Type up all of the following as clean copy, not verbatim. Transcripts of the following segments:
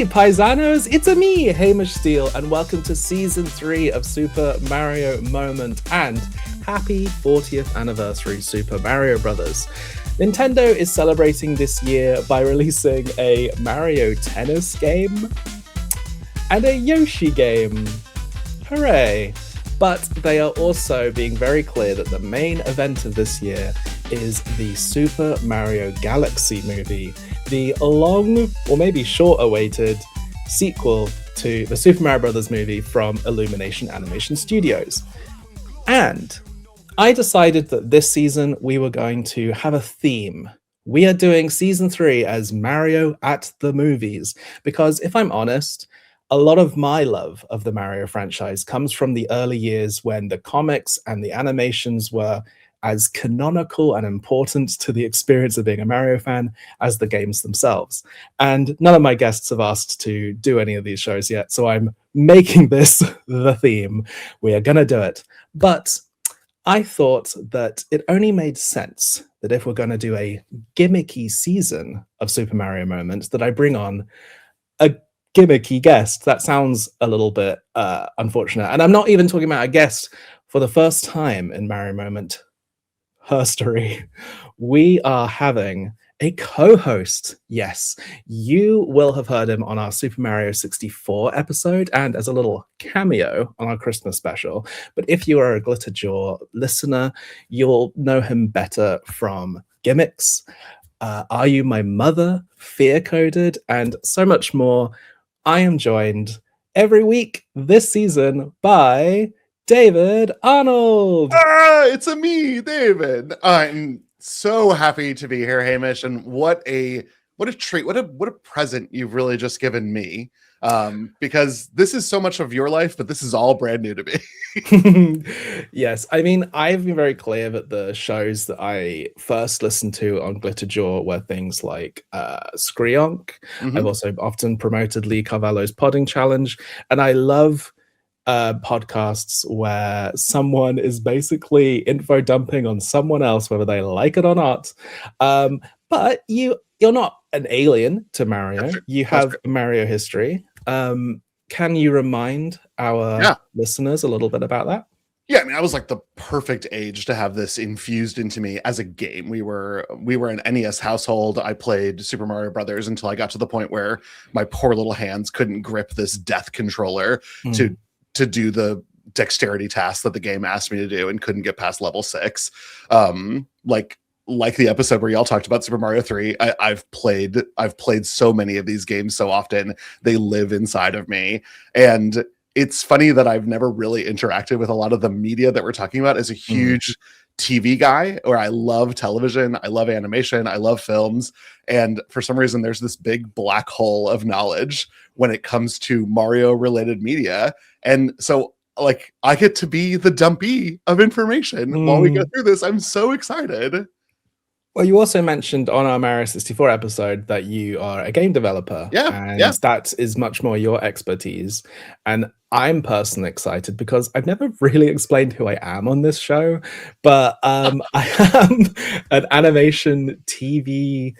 Paisanos, it's a me, Hamish Steele, and welcome to Season 3 of Super Mario Moment, and happy 40th anniversary Super Mario Brothers. Nintendo is celebrating this year by releasing a Mario Tennis game and a Yoshi game. Hooray! But they are also being very clear that the main event of this year is the Super Mario Galaxy movie, the long, or maybe short-awaited sequel to the Super Mario Brothers movie from Illumination Animation Studios. And I decided that this season we were going to have a theme. We are doing Season 3 as Mario at the Movies, because if I'm honest, a lot of my love of the Mario franchise comes from the early years when the comics and the animations were as canonical and important to the experience of being a Mario fan as the games themselves. And none of my guests have asked to do any of these shows yet, so I'm making this the theme. We are going to do it. But I thought that it only made sense that if we're going to do a gimmicky season of Super Mario Moments, that I bring on a gimmicky guest. That sounds a little bit unfortunate. And I'm not even talking about a guest for the first time in Mario Moment herstory. We are having a co-host. Yes, you will have heard him on our Super Mario 64 episode and as a little cameo on our Christmas special. But if you are a Glitterjaw listener, you'll know him better from Gimmicks, Are You My Mother, Fear Coded, and so much more. I am joined every week this season by David Arnold. It's a me, David. I'm so happy to be here, Hamish, and what a treat, what a present you've really just given me. Because this is so much of your life, but this is all brand new to me. Yes, I mean, I've been very clear that the shows that I first listened to on Glitterjaw were things like Screonk. Mm-hmm. I've also often promoted Lee Carvalho's Podding Challenge, and I love podcasts where someone is basically info dumping on someone else, whether they like it or not. But you're not an alien to Mario. You have Mario history. Can you remind our listeners a little bit about that? Yeah, I mean, I was like the perfect age to have this infused into me as a game. We were an NES household. I played Super Mario Brothers until I got to the point where my poor little hands couldn't grip this death controller to do the dexterity task that the game asked me to do, and couldn't get past level 6. Like the episode where y'all talked about Super Mario 3, I've played so many of these games so often, they live inside of me. And it's funny that I've never really interacted with a lot of the media that we're talking about as a huge TV guy, or I love television, I love animation, I love films. And for some reason, there's this big black hole of knowledge when it comes to Mario related media. And so like, I get to be the dumpy of information while we go through this. I'm so excited. Well, you also mentioned on our Mario 64 episode that you are a game developer. And that is much more your expertise. And I'm personally excited because I've never really explained who I am on this show, but I am an animation TV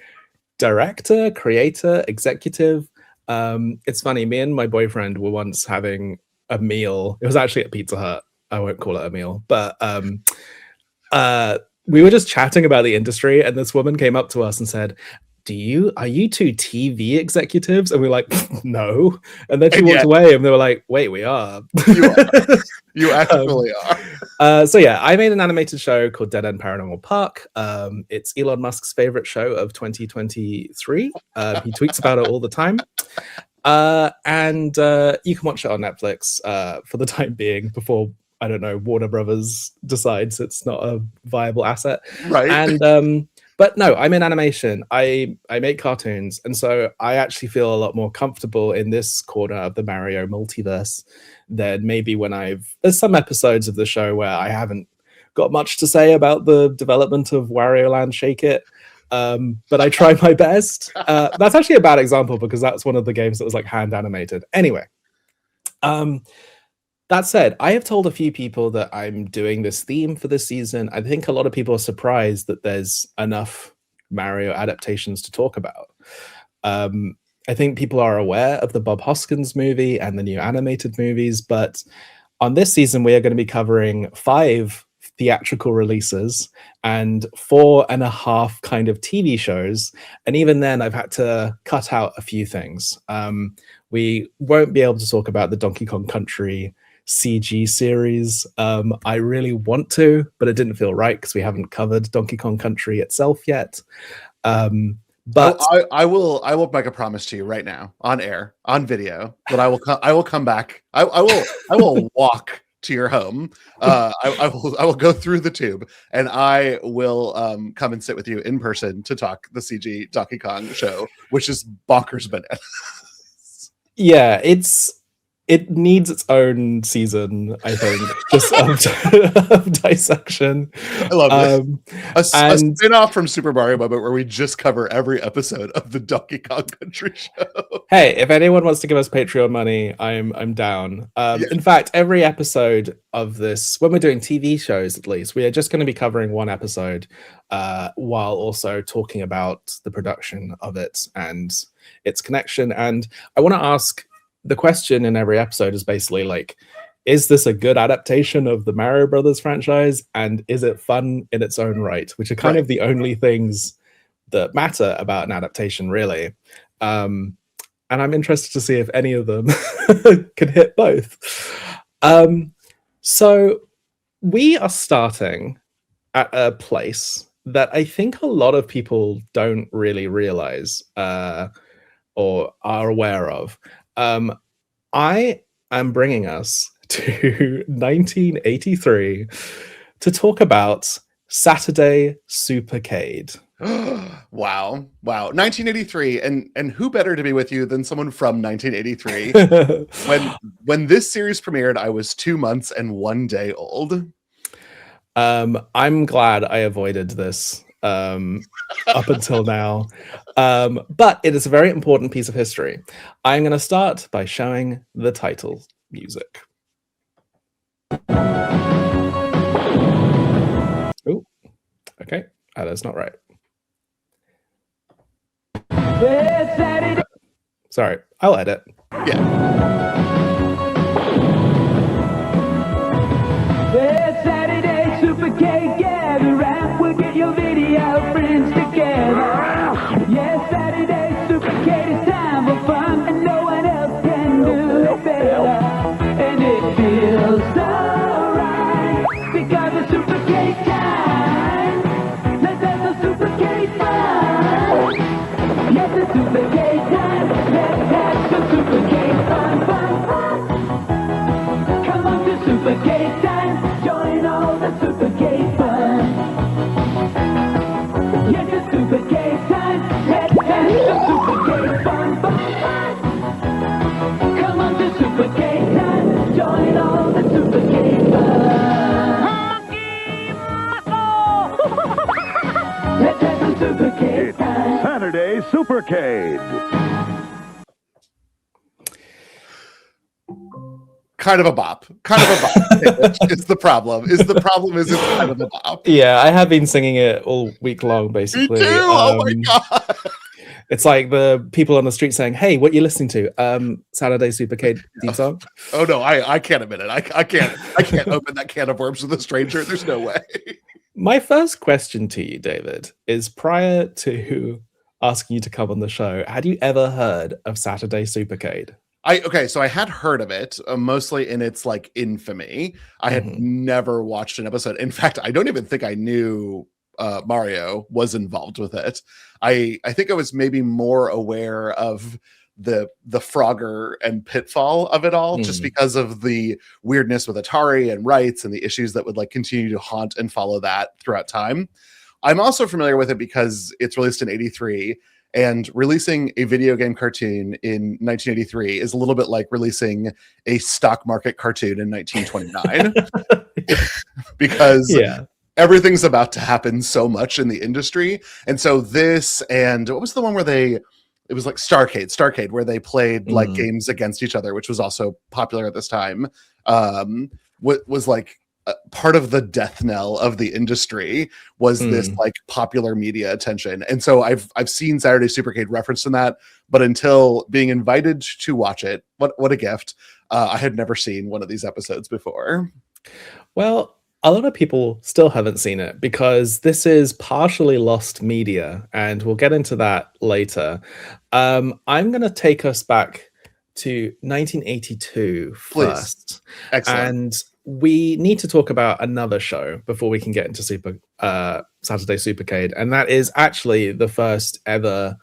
director, creator, executive. It's funny, me and my boyfriend were once having a meal. It was actually at Pizza Hut. I won't call it a meal, but we were just chatting about the industry, and this woman came up to us and said, are you two TV executives? And we were like, no. And then she walked away, and they were like, wait, we are. You are. You actually are. So yeah, I made an animated show called Dead End Paranormal Park. It's Elon Musk's favorite show of 2023. He tweets about it all the time. And you can watch it on Netflix for the time being before, I don't know, Warner Brothers decides it's not a viable asset. Right. And but no, I'm in animation. I make cartoons, and so I actually feel a lot more comfortable in this corner of the Mario multiverse than maybe when there's some episodes of the show where I haven't got much to say about the development of Wario Land Shake It. But I try my best. That's actually a bad example because that's one of the games that was like hand animated. Anyway, that said, I have told a few people that I'm doing this theme for this season. I think a lot of people are surprised that there's enough Mario adaptations to talk about. I think people are aware of the Bob Hoskins movie and the new animated movies, but on this season, we are going to be covering 5 theatrical releases and 4.5 kind of TV shows. And even then, I've had to cut out a few things. We won't be able to talk about the Donkey Kong Country CG series. I really want to, but it didn't feel right because we haven't covered Donkey Kong Country itself yet. But I will make a promise to you right now on air, on video, that I will come back. I will walk to your home. I will go through the tube, and I will come and sit with you in person to talk the CG Donkey Kong show, which is bonkers bananas. Yeah, it needs its own season, I think, just of dissection. I love this. A spin-off from Super Mario Moment where we just cover every episode of the Donkey Kong Country show. Hey, if anyone wants to give us Patreon money, I'm down. In fact, every episode of this, when we're doing TV shows at least, we are just going to be covering one episode while also talking about the production of it and its connection. And I want to ask, the question in every episode is basically like, is this a good adaptation of the Mario Brothers franchise? And is it fun in its own right? Which are kind of the only things that matter about an adaptation, really. And I'm interested to see if any of them can hit both. So we are starting at a place that I think a lot of people don't really realize or are aware of. I am bringing us to 1983 to talk about Saturday Supercade. Wow. 1983, and who better to be with you than someone from 1983? when this series premiered, I was 2 months and 1 day old. I'm glad I avoided this up until now. But it is a very important piece of history. I'm going to start by showing the title music. Oh, okay. That's not right. Sorry, I'll edit. Yeah. It's Saturday, Supercade, gather round, we'll get your video friends together. Yes, Saturday, Supercade, it's time for fun, and no one else can do it better. And it feels so right, because it's Supercade time. Let's have the Supercade fun. Yes, it's Supercade time. Let's have some Supercade fun. Come on to Supercade time. Join all the Supercade fun. Yes, it's Supercade time. Let's have some Supercade fun. Come on to Supercade time. Join all the Supercade fun. Let's have some Supercade time. Saturday Supercade. Kind of a bop. Is the problem. Is it's kind of a bop. Yeah, I have been singing it all week long, basically. Me too. Oh my god. It's like the people on the street saying, "Hey, what you listening to? Saturday Supercade theme song." Oh no, I can't admit it. I can't open that can of worms with a stranger. There's no way. My first question to you, David, is prior to asking you to come on the show, had you ever heard of Saturday Supercade? So I had heard of it, mostly in its like infamy. I had never watched an episode. In fact, I don't even think I knew Mario was involved with it. I think I was maybe more aware of the Frogger and Pitfall of it all, just because of the weirdness with Atari and rights and the issues that would like continue to haunt and follow that throughout time. I'm also familiar with it because it's released in 83. And releasing a video game cartoon in 1983 is a little bit like releasing a stock market cartoon in 1929 because everything's about to happen so much in the industry. And so this, and what was the one where it was like Starcade, where they played like games against each other, which was also popular at this time, was like part of the death knell of the industry was this like popular media attention. And so I've seen Saturday Supercade referenced in that, but until being invited to watch it, what a gift. I had never seen one of these episodes before. Well, a lot of people still haven't seen it because this is partially lost media, and we'll get into that later. I'm going to take us back to 1982 first. Excellent. And we need to talk about another show before we can get into Saturday Supercade, and that is actually the first ever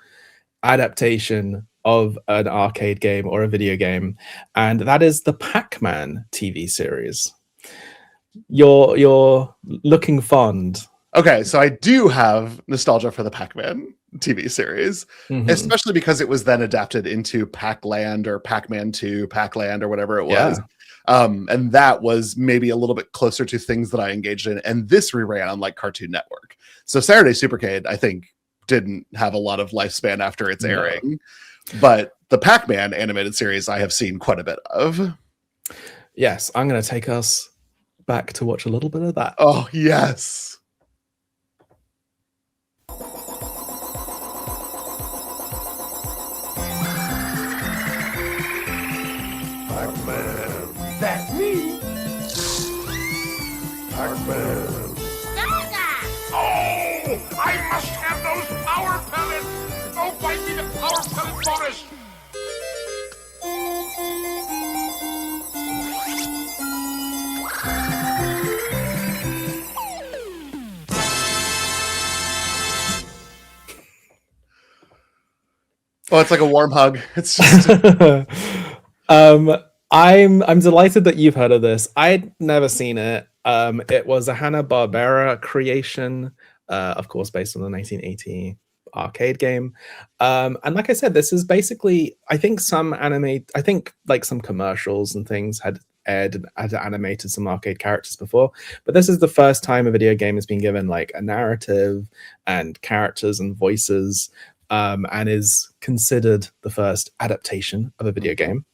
adaptation of an arcade game or a video game, and that is the Pac-Man TV series. You're looking fond. Okay, so I do have nostalgia for the Pac-Man TV series, especially because it was then adapted into Pac-Land or Pac-Man 2, Pac-Land or whatever it was. And that was maybe a little bit closer to things that I engaged in. And this reran on like Cartoon Network. So Saturday Supercade, I think, didn't have a lot of lifespan after its airing. But the Pac-Man animated series I have seen quite a bit of. Yes, I'm going to take us back to watch a little bit of that. Oh, yes. Pac-Man. That's me. Pac-Man. Oh, I must have those power pellets. Go find me the power pellet bonus. Oh, it's like a warm hug. It's just I'm delighted that you've heard of this. I'd never seen it. It was a Hanna-Barbera creation, of course, based on the 1980 arcade game. And like I said, this is basically, I think some commercials and things had aired and had animated some arcade characters before, but this is the first time a video game has been given like a narrative and characters and voices, and is considered the first adaptation of a video game,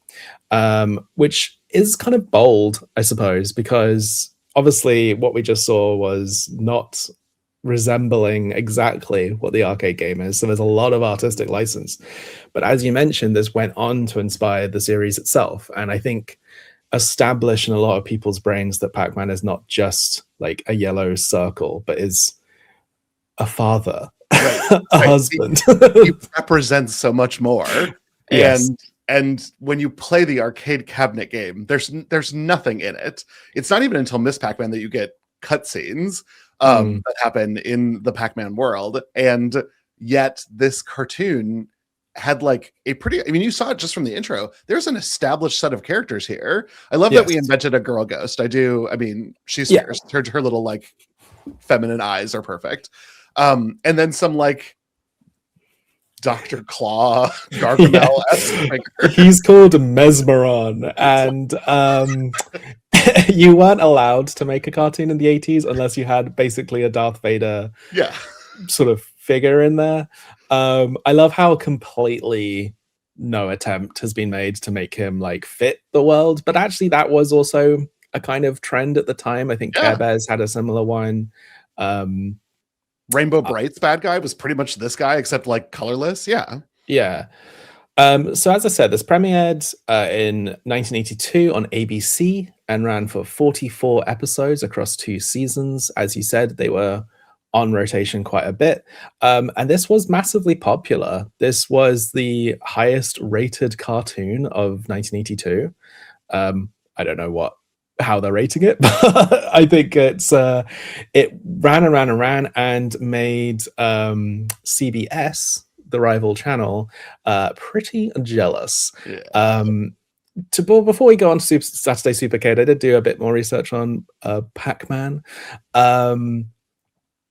which is kind of bold, I suppose, because obviously what we just saw was not resembling exactly what the arcade game is. So there's a lot of artistic license. But as you mentioned, this went on to inspire the series itself. And I think establish in a lot of people's brains that Pac-Man is not just like a yellow circle, but is a father, a husband. He represents so much more. Yes. And when you play the arcade cabinet game, there's nothing in it. It's not even until Miss Pac-Man that you get cutscenes that happen in the Pac-Man world. And yet this cartoon had like a pretty, I mean, you saw it just from the intro. There's an established set of characters here. I love that we invented a girl ghost. I mean, she's fierce. Her little like feminine eyes are perfect. And then some like Dr. Claw, Gargamel. He's called Mesmeron, and you weren't allowed to make a cartoon in the 80s unless you had basically a Darth Vader sort of figure in there. I love how completely no attempt has been made to make him like fit the world, but actually that was also a kind of trend at the time. I think Care Bears had a similar one. Rainbow Bright's bad guy was pretty much this guy, except like colorless. Yeah. So as I said, this premiered in 1982 on ABC and ran for 44 episodes across 2 seasons. As you said, they were on rotation quite a bit. And this was massively popular. This was the highest rated cartoon of 1982. I don't know how they're rating it, but I think it ran and made CBS, the rival channel, pretty jealous. Before we go on to Saturday Supercade, I did do a bit more research on Pac-Man, and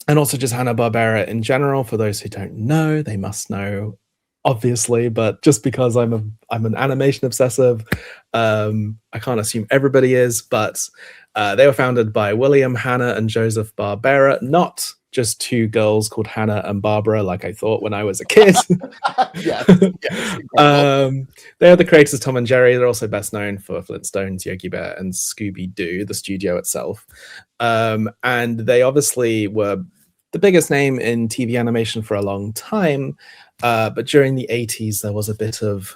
also just Hanna-Barbera in general. For those who don't know, they must know, obviously, but just because I'm an animation obsessive, I can't assume everybody is, but They were founded by William Hanna and Joseph Barbera, not just two girls called Hannah and Barbara, like I thought when I was a kid. Yes, incredible. They are the creators of Tom and Jerry. They're also best known for Flintstones, Yogi Bear, and Scooby-Doo, the studio itself. And they obviously were the biggest name in TV animation for a long time. But during the 80s, there was a bit of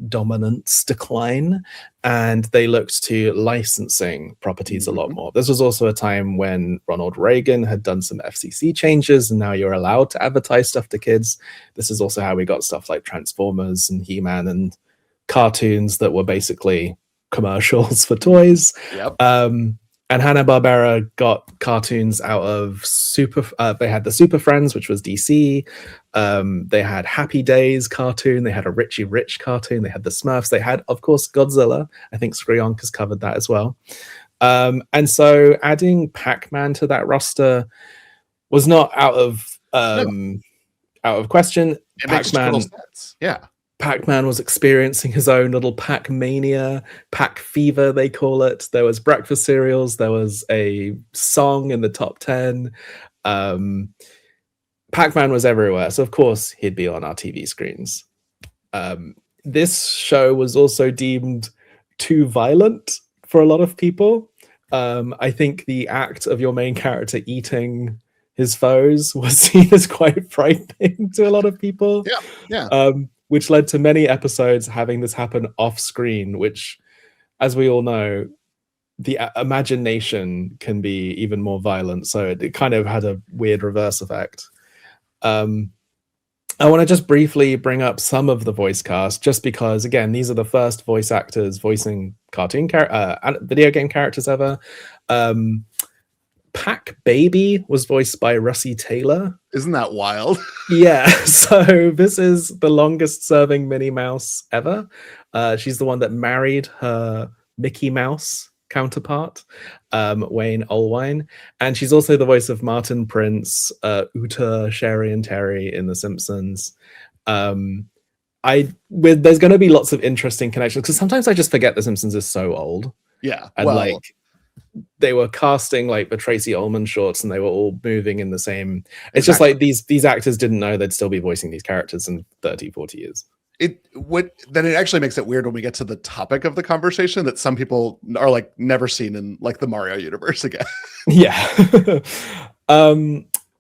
dominance decline, and they looked to licensing properties a lot more. This was also a time when Ronald Reagan had done some FCC changes, and now you're allowed to advertise stuff to kids. This is also how we got stuff like Transformers and He-Man and cartoons that were basically commercials for toys. Yep. And Hanna-Barbera got cartoons out of they had the Super Friends, which was DC. They had Happy Days cartoon. They had a Richie Rich cartoon. They had the Smurfs. They had, of course, Godzilla. I think Skrionk has covered that as well. And so adding Pac-Man to that roster was not out of question. It makes total sense. Yeah. Pac-Man was experiencing his own little Pac-mania, Pac-fever, they call it. There was breakfast cereals. There was a song in the top 10. Pac-Man was everywhere. So, of course, he'd be on our TV screens. This show was also deemed too violent for a lot of people. I think the act of your main character eating his foes was seen as quite frightening to a lot of people. Yeah. Which led to many episodes having this happen off screen, which, as we all know, the imagination can be even more violent. So it kind of had a weird reverse effect. I want to just briefly bring up some of the voice cast, just because, again, these are the first voice actors voicing video game characters ever. Pac Baby was voiced by Russie Taylor. Isn't that wild? Yeah, so this is the longest serving Minnie Mouse ever. She's the one that married her Mickey Mouse counterpart, Wayne Allwine. And she's also the voice of Martin Prince, Uta, Sherry, and Terry in The Simpsons. There's going to be lots of interesting connections, because sometimes I just forget The Simpsons is so old. Yeah. And they were casting like the Tracy Ullman shorts, and they were all moving in the same. It's just like these actors didn't know they'd still be voicing these characters in 30, 40 years. It actually makes it weird when we get to the topic of the conversation that some people are like never seen in like the Mario universe again. Yeah.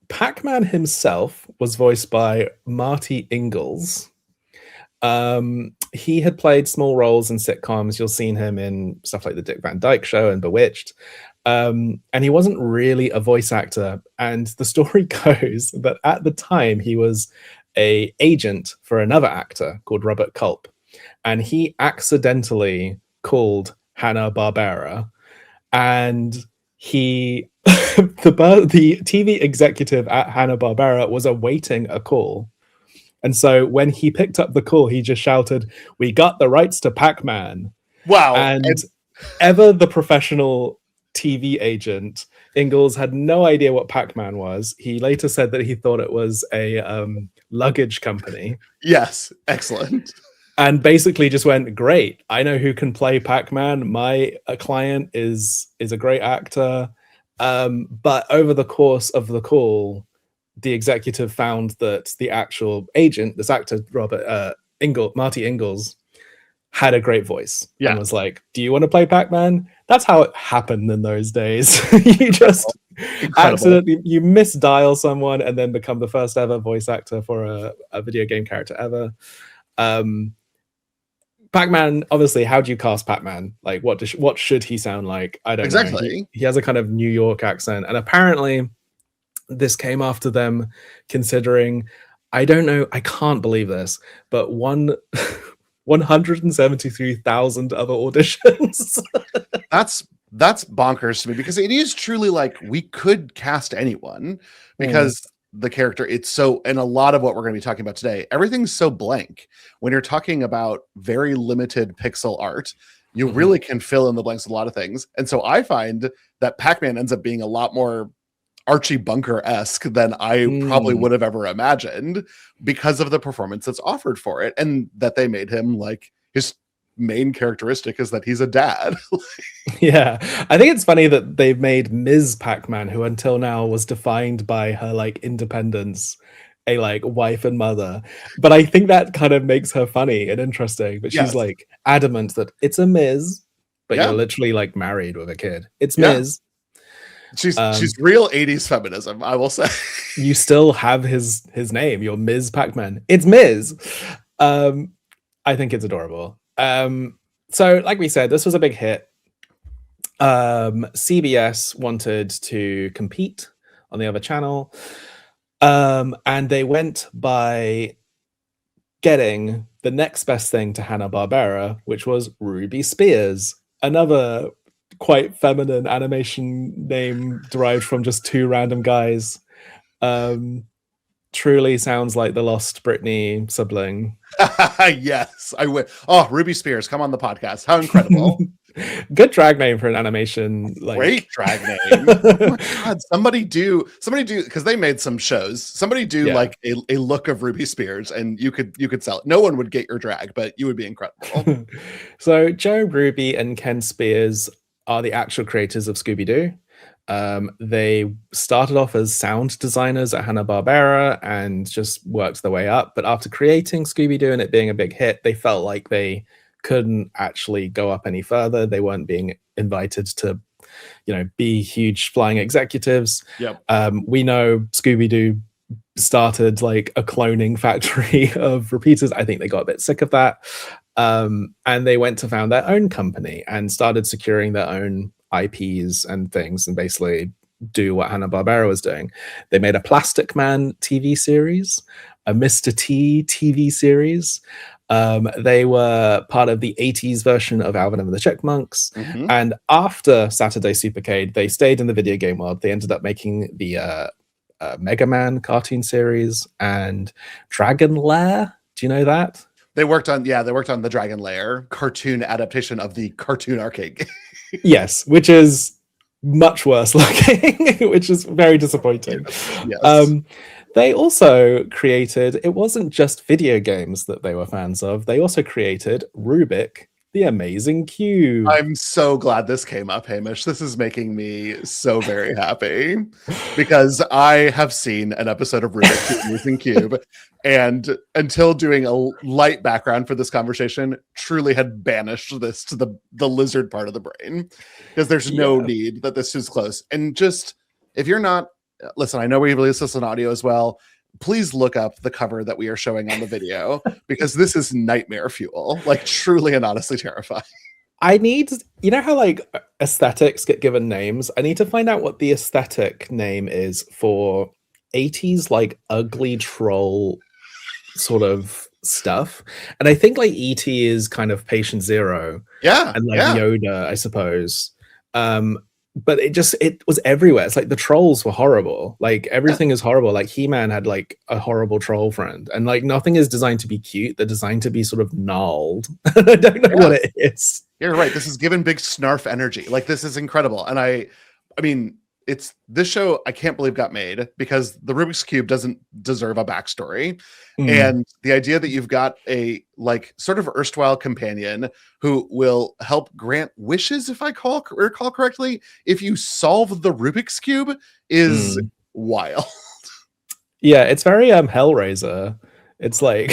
Pac-Man himself was voiced by Marty Ingalls. He had played small roles in sitcoms. You'll seen him in stuff like The Dick Van Dyke Show and Bewitched. And he wasn't really a voice actor. And the story goes that at the time he was an agent for another actor called Robert Culp. And he accidentally called Hanna-Barbera. And the TV executive at Hanna-Barbera was awaiting a call. And so when he picked up the call, he just shouted, "We got the rights to Pac-Man." Wow. And ever the professional TV agent, Ingalls had no idea what Pac-Man was. He later said that he thought it was a luggage company. Yes. Excellent. And basically just went, "Great. I know who can play Pac-Man. My client is a great actor." But over the course of the call, the executive found that the actual agent, this actor, Marty Ingalls, had a great voice. Yeah. And was like, "Do you want to play Pac-Man?" That's how it happened in those days. You just accidentally, you misdial someone and then become the first ever voice actor for a video game character ever. Pac-Man, obviously, how do you cast Pac-Man? Like, what should he sound like? I don't know. He has a kind of New York accent. And apparently this came after them considering, I don't know, I can't believe this, but 173,000 other auditions. That's bonkers to me, because it is truly like we could cast anyone, because the character, it's so, and a lot of what we're going to be talking about today, everything's so blank. When you're talking about very limited pixel art, you really can fill in the blanks with a lot of things. And so I find that Pac-Man ends up being a lot more Archie Bunker-esque than I probably would have ever imagined, because of the performance that's offered for it, and that they made him like main characteristic is that he's a dad. Yeah, I think it's funny that they've made Ms. Pac-Man, who until now was defined by her like independence, a like wife and mother. But I think that kind of makes her funny and interesting. But she's Yes. like adamant that it's a Ms., but Yeah. you're literally like married with a kid. It's Yeah. Ms. She's real 80s feminism, I will say. You still have his name. You're Ms. Pac-Man. It's Ms. I think it's adorable. So like we said, this was a big hit. CBS wanted to compete on the other channel, and they went by getting the next best thing to Hanna-Barbera, which was Ruby Spears, another quite feminine animation name derived from just two random guys. Truly sounds like the Lost Britney sibling. Yes, I would. Oh, Ruby Spears, come on the podcast. How incredible. Good drag name for an animation. Like... Great drag name. Oh my God, somebody do, because they made some shows. Somebody do like a look of Ruby Spears, and you could sell it. No one would get your drag, but you would be incredible. So Joe Ruby and Ken Spears are the actual creators of Scooby-Doo. They started off as sound designers at Hanna-Barbera and just worked their way up. But after creating Scooby-Doo and it being a big hit, they felt like they couldn't actually go up any further. They weren't being invited to, be huge flying executives. Yep. We know Scooby-Doo started like a cloning factory of repeaters. I think they got a bit sick of that. And they went to found their own company and started securing their own IPs and things and basically do what Hanna-Barbera was doing. They made a Plastic Man TV series, a Mr. T TV series. They were part of the 80s version of Alvin and the Chipmunks. Mm-hmm. And after Saturday Supercade, they stayed in the video game world. They ended up making the Mega Man cartoon series and Dragon Lair. Do you know that? They worked on the Dragon Lair cartoon adaptation of the cartoon arcade game. Yes, which is much worse looking, which is very disappointing. Yes. They also created, it wasn't just video games that they were fans of, they also created Rubik, the Amazing Cube. I'm so glad this came up, Hamish. This is making me so very happy because I have seen an episode of Rubik, the Amazing Cube, and until doing a light background for this conversation, truly had banished this to the lizard part of the brain because there's no need that this is close. And just, if you're not, listen, I know we release this on audio as well. Please look up the cover that we are showing on the video because this is nightmare fuel, like truly and honestly terrifying. I need, how like aesthetics get given names? I need to find out what the aesthetic name is for 80s like ugly troll sort of stuff. And I think like E.T. is kind of Patient Zero. Yeah. And like Yoda, I suppose. But it was everywhere. It's like the trolls were horrible. Like everything is horrible. Like He-Man had like a horrible troll friend, and like nothing is designed to be cute. They're designed to be sort of gnarled. I don't know what it is. You're right. This is given big snarf energy. Like this is incredible. And I mean, it's this show I can't believe got made because the Rubik's Cube doesn't deserve a backstory. And the idea that you've got a like sort of erstwhile companion who will help grant wishes, if I recall correctly, if you solve the Rubik's Cube is wild. Yeah, it's very Hellraiser. It's like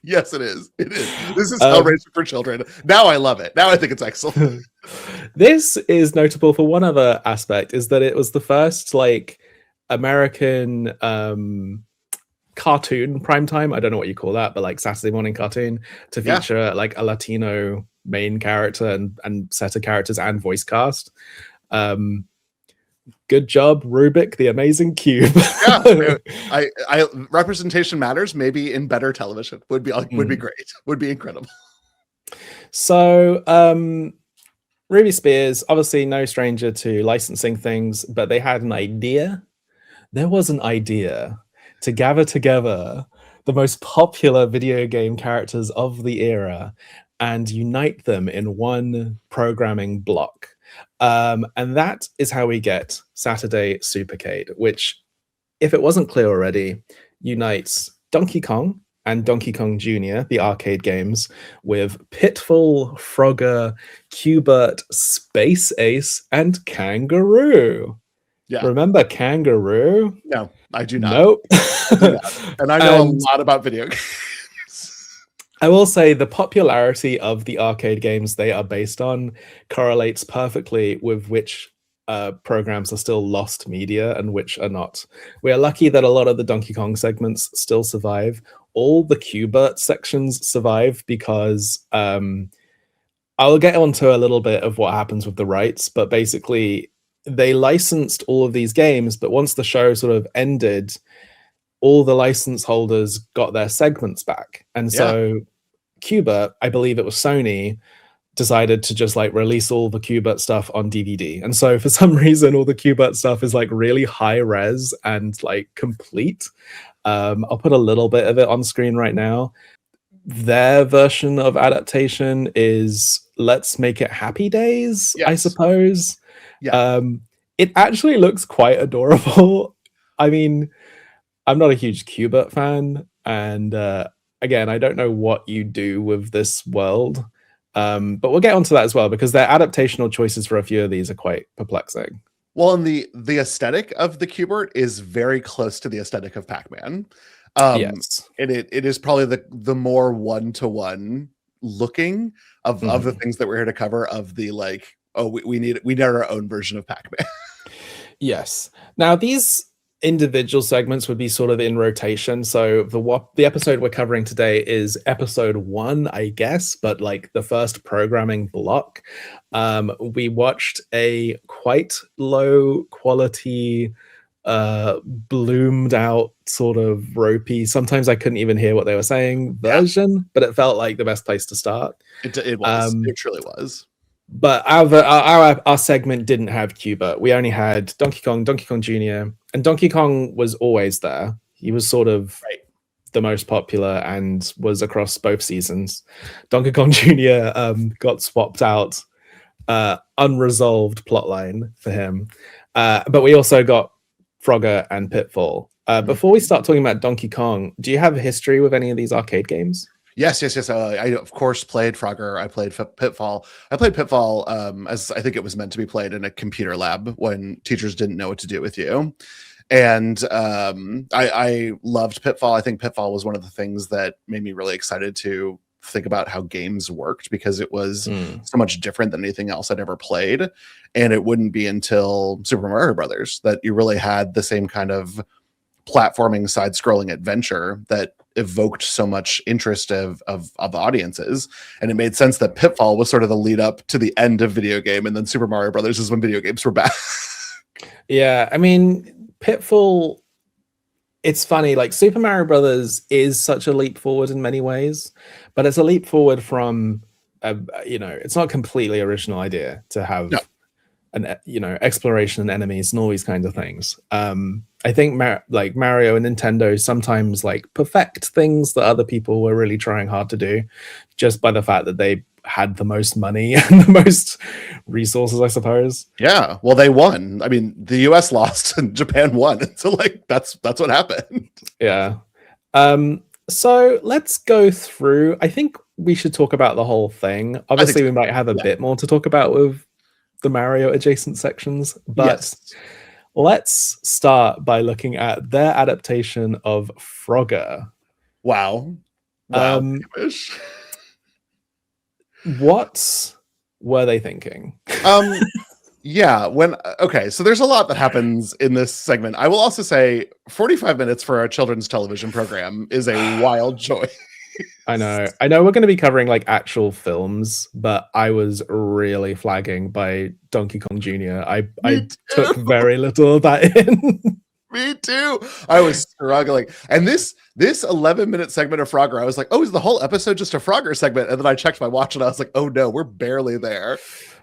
yes, it is. It is. This is Hellraiser for children. Now I love it. Now I think it's excellent. This is notable for one other aspect, is that it was the first like American cartoon primetime, I don't know what you call that, but like Saturday morning cartoon to feature like a Latino main character and set of characters and voice cast. Good job, Rubik, the Amazing Cube. I representation matters. Maybe in better television would be great. Would be incredible. So Ruby Spears, obviously no stranger to licensing things, but they had an idea. There was an idea to gather together the most popular video game characters of the era and unite them in one programming block. And that is how we get Saturday Supercade, which, if it wasn't clear already, unites Donkey Kong, and Donkey Kong Jr., the arcade games, with Pitfall, Frogger, Q Bert, Space Ace, and Kangaroo. Yeah. Remember Kangaroo? No, I do not. Nope. I do not. And I know a lot about video games. I will say the popularity of the arcade games they are based on correlates perfectly with which programs are still lost media and which are not. We are lucky that a lot of the Donkey Kong segments still survive. All the Q Bert sections survive because I'll get onto a little bit of what happens with the rights, but basically they licensed all of these games, but once the show sort of ended, all the license holders got their segments back. And so Q Bert, I believe it was Sony, decided to just like release all the Q Bert stuff on DVD. And so for some reason, all the Q Bert stuff is like really high res and like complete. I'll put a little bit of it on screen right now. Their version of adaptation is Let's Make It Happy Days, I suppose. Yeah. It actually looks quite adorable. I mean, I'm not a huge Q Bert fan, and again, I don't know what you do with this world, but we'll get onto that as well because their adaptational choices for a few of these are quite perplexing. Well, and the aesthetic of the Q Bert is very close to the aesthetic of Pac-Man. Yes, and it is probably the more one-to-one looking of the things that we're here to cover. Of the like, oh, we need our own version of Pac-Man. Yes. Now these individual segments would be sort of in rotation. So the episode we're covering today is episode 1, I guess, but like the first programming block. We watched a quite low quality, bloomed out sort of ropey. Sometimes I couldn't even hear what they were saying version, but it felt like the best place to start. It was. It truly was. But our segment didn't have Q Bert. We only had Donkey Kong Jr., and Donkey Kong was always there. He was sort of the most popular and was across both seasons. Donkey Kong Jr. Got swapped out, unresolved plotline for him. But we also got Frogger and Pitfall. Before we start talking about Donkey Kong, do you have a history with any of these arcade games? Yes. I of course played Frogger. I played Pitfall. I played Pitfall as I think it was meant to be played in a computer lab when teachers didn't know what to do with you. And I loved Pitfall. I think Pitfall was one of the things that made me really excited to think about how games worked because it was so much different than anything else I'd ever played. And it wouldn't be until Super Mario Brothers that you really had the same kind of platforming side-scrolling adventure that evoked so much interest of audiences. And it made sense that Pitfall was sort of the lead up to the end of video game, and then Super Mario Brothers is when video games were back. Yeah, I mean, Pitfall, it's funny, like Super Mario Brothers is such a leap forward in many ways, but it's a leap forward from it's not a completely original idea to have an exploration and enemies and all these kinds of things. I think Mario and Nintendo sometimes like perfect things that other people were really trying hard to do just by the fact that they had the most money and the most resources, I suppose. Yeah, well, they won. I mean, the US lost and Japan won. So like that's what happened. Yeah. So let's go through. I think we should talk about the whole thing. Obviously, we might have a bit more to talk about with the Mario adjacent sections, but let's start by looking at their adaptation of Frogger. Wow. What were they thinking? So there's a lot that happens in this segment. I will also say 45 minutes for our children's television program is a wild choice. I know we're going to be covering like actual films, but I was really flagging by Donkey Kong Jr. I took very little of that in. Me too. I was struggling. And this 11-minute segment of Frogger, I was like, oh, is the whole episode just a Frogger segment? And then I checked my watch and I was like, oh no, we're barely there.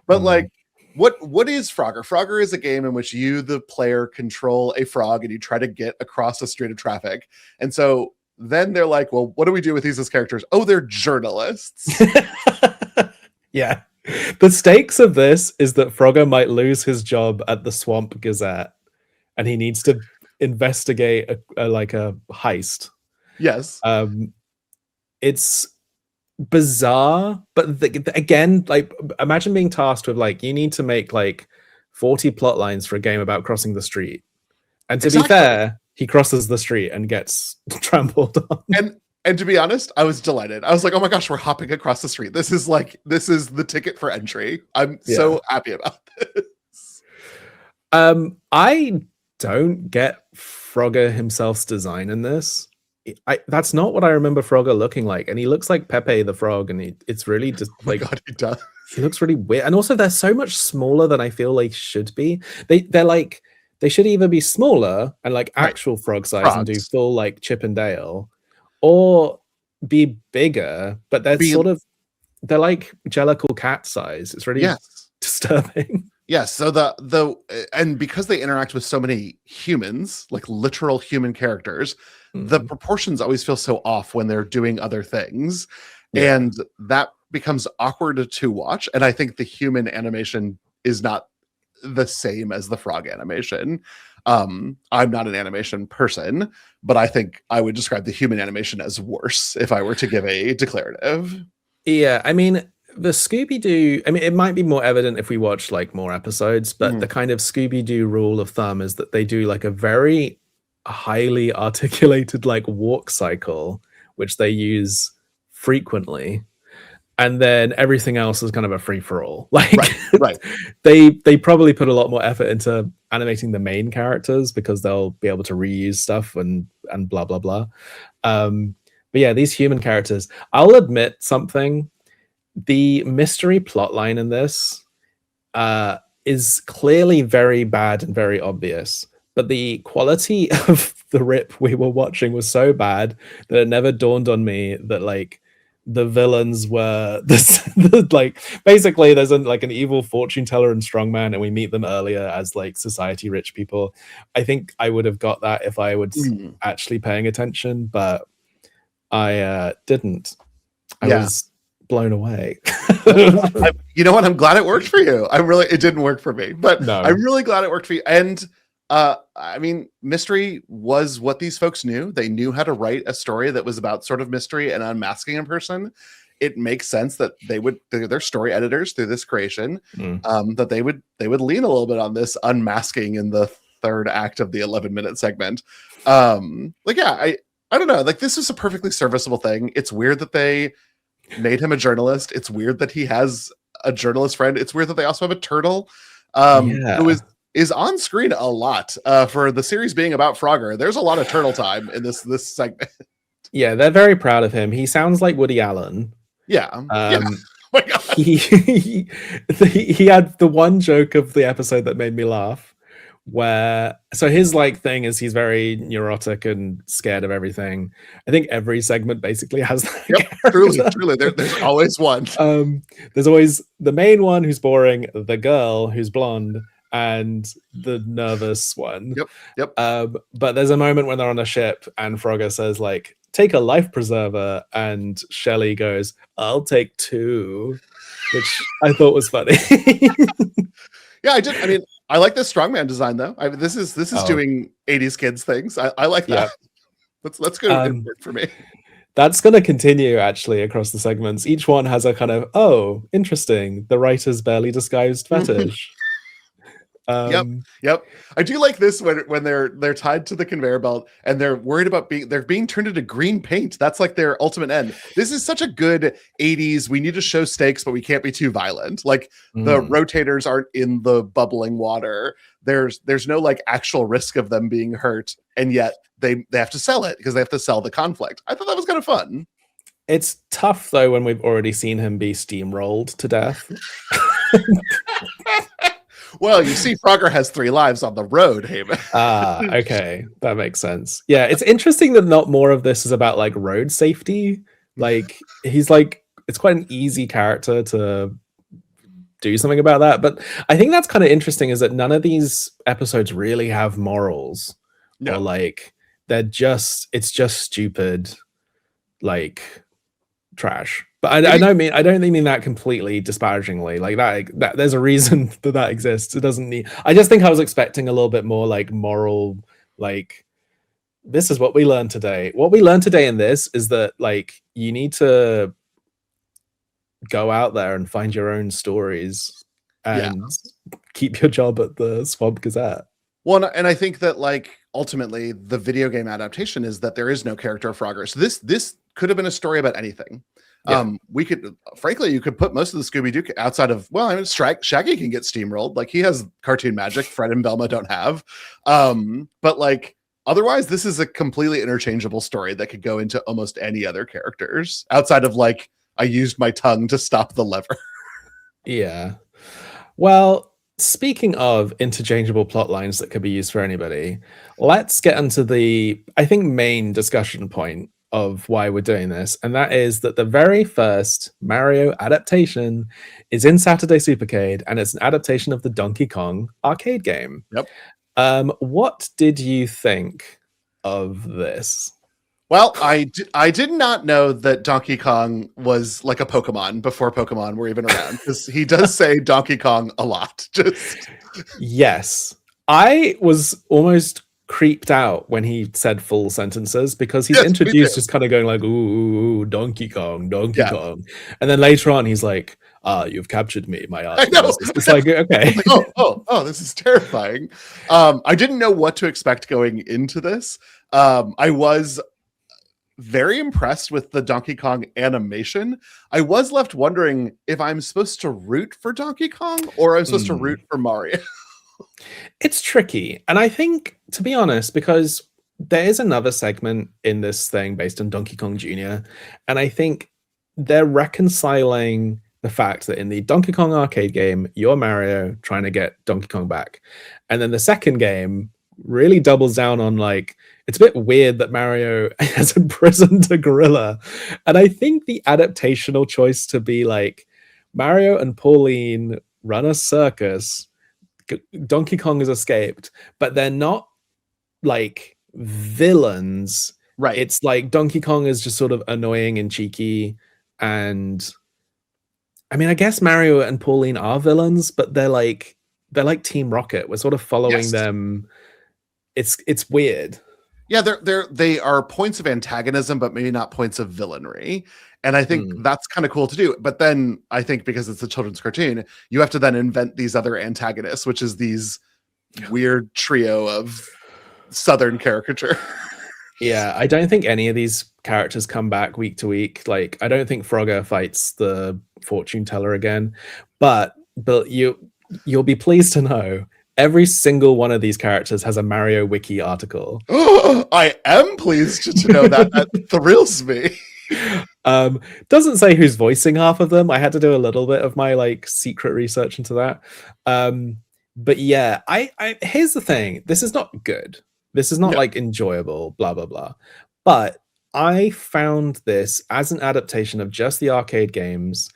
But like, what is Frogger? Frogger is a game in which you, the player, control a frog and you try to get across a street of traffic. And so then they're like, well, what do we do with these as characters? Oh, they're journalists. Yeah. The stakes of this is that Frogger might lose his job at the Swamp Gazette and he needs to investigate a heist. Yes. it's bizarre, but again, like, imagine being tasked with like, you need to make like 40 plot lines for a game about crossing the street, and to be fair, he crosses the street and gets trampled on. And to be honest, I was delighted. I was like, oh my gosh, we're hopping across the street. This is the ticket for entry. I'm so happy about this. I don't get Frogger himself's design in this. That's not what I remember Frogger looking like, and he looks like Pepe the Frog, and it's really just like, God, he does. He looks really weird, and also they're so much smaller than I feel they should be. They're like, they should either be smaller and like actual frog size and do full like Chip and Dale, or be bigger, but they're they're like Jellicle cat size. It's really disturbing. Yes, so and because they interact with so many humans, like literal human characters, the proportions always feel so off when they're doing other things, and that becomes awkward to watch. And I think the human animation is not the same as the frog animation. I'm not an animation person, but I think I would describe the human animation as worse if I were to give a declarative. Yeah, I mean, the Scooby-Doo, I mean, it might be more evident if we watch like more episodes, but the kind of Scooby-Doo rule of thumb is that they do like a very highly articulated like walk cycle, which they use frequently, and then everything else is kind of a free-for-all. Like, right. they probably put a lot more effort into animating the main characters because they'll be able to reuse stuff and blah blah blah. But yeah, these human characters, I'll admit something. The mystery plotline in this is clearly very bad and very obvious, but the quality of the rip we were watching was so bad that it never dawned on me that like the villains were like, basically there's like an evil fortune teller and strongman, and we meet them earlier as like society rich people. I think I would have got that if I was actually paying attention, but I didn't. I was blown away. You know what? I'm glad it worked for you. It didn't work for me, but no. I'm really glad it worked for you. And I mean, mystery was what these folks knew. They knew how to write a story that was about sort of mystery and unmasking a person. It makes sense that they're story editors through this creation, that they would lean a little bit on this unmasking in the third act of the 11-minute segment. I don't know. Like, this is a perfectly serviceable thing. It's weird that they made him a journalist. It's weird that he has a journalist friend. It's weird that they also have a turtle who is on screen a lot. For the series being about Frogger, there's a lot of turtle time in this segment. Yeah, they're very proud of him. He sounds like Woody Allen. Yeah. Oh my God. He had the one joke of the episode that made me laugh, where his like thing is he's very neurotic and scared of everything. I think every segment basically has that. Truly. There's always one. There's always the main one who's boring, the girl who's blonde, and the nervous one. Yep. But there's a moment when they're on a ship and Frogger says like, take a life preserver, and Shelley goes, I'll take 2, which I thought was funny. Yeah, I did. I mean, I like this strongman design though. This is doing 80s kids things. I like that. Yeah. Let's go for me. That's going to continue actually across the segments. Each one has a kind of, interesting, the writer's barely disguised fetish. Yep. I do like this when they're tied to the conveyor belt and they're worried about being turned into green paint. That's like their ultimate end. This is such a good 80s. We need to show stakes, but we can't be too violent. Like the rotators aren't in the bubbling water. There's no like actual risk of them being hurt, and yet they have to sell it because they have to sell the conflict. I thought that was kind of fun. It's tough though when we've already seen him be steamrolled to death. Well, you see, Frogger has 3 lives on the road, Hamish. Okay. That makes sense. Yeah, it's interesting that not more of this is about, like, road safety. Like, he's, like, it's quite an easy character to do something about that. But I think that's kind of interesting is that none of these episodes really have morals. No. Or, like, it's just stupid, like, trash. But I don't mean that completely disparagingly. Like that there's a reason that exists. It doesn't need. I just think I was expecting a little bit more like moral, like this is what we learned today. What we learned today in this is that like you need to go out there and find your own stories and keep your job at the Swamp Gazette. Well, and I think that like ultimately the video game adaptation is that there is no character of Frogger. So this could have been a story about anything. We could, frankly, you could put most of the Scooby-Doo outside of, well, I mean, Shaggy can get steamrolled. Like he has cartoon magic. Fred and Velma don't have. But like otherwise, this is a completely interchangeable story that could go into almost any other characters outside of like, I used my tongue to stop the lever. Yeah. Well, speaking of interchangeable plot lines that could be used for anybody, let's get into the, I think, main discussion point of why we're doing this. And that is that the very first Mario adaptation is in Saturday Supercade, and it's an adaptation of the Donkey Kong arcade game. Yep. What did you think of this? Well, I did not know that Donkey Kong was like a Pokemon before Pokemon were even around, because he does say Donkey Kong a lot. Yes. I was almost creeped out when he said full sentences, because he's introduced just kind of going like, ooh, Donkey Kong. And then later on, he's like, you've captured me, my art. It's like, okay. Like, oh, this is terrifying. I didn't know what to expect going into this. I was very impressed with the Donkey Kong animation. I was left wondering if I'm supposed to root for Donkey Kong or I'm supposed to root for Mario. It's tricky. And I think, to be honest, because there is another segment in this thing based on Donkey Kong Jr., and I think they're reconciling the fact that in the Donkey Kong arcade game, you're Mario trying to get Donkey Kong back. And then the second game really doubles down on like, it's a bit weird that Mario has imprisoned a gorilla. And I think the adaptational choice to be like Mario and Pauline run a circus, Donkey Kong has escaped, but they're not like villains. Right. It's like Donkey Kong is just sort of annoying and cheeky. And I mean, I guess Mario and Pauline are villains, but they're like Team Rocket. We're sort of following them. It's weird. Yeah, they are points of antagonism, but maybe not points of villainy. And I think that's kind of cool to do. But then I think because it's a children's cartoon, you have to then invent these other antagonists, which is these weird trio of Southern caricature. Yeah, I don't think any of these characters come back week to week. Like, I don't think Frogger fights the fortune teller again. But you'll be pleased to know every single one of these characters has a Mario Wiki article. I am pleased to know that. That thrills me. Doesn't say who's voicing half of them. I had to do a little bit of my like secret research into that. But yeah, I here's the thing. This is not good. This is not like enjoyable, blah, blah, blah. But I found this as an adaptation of just the arcade games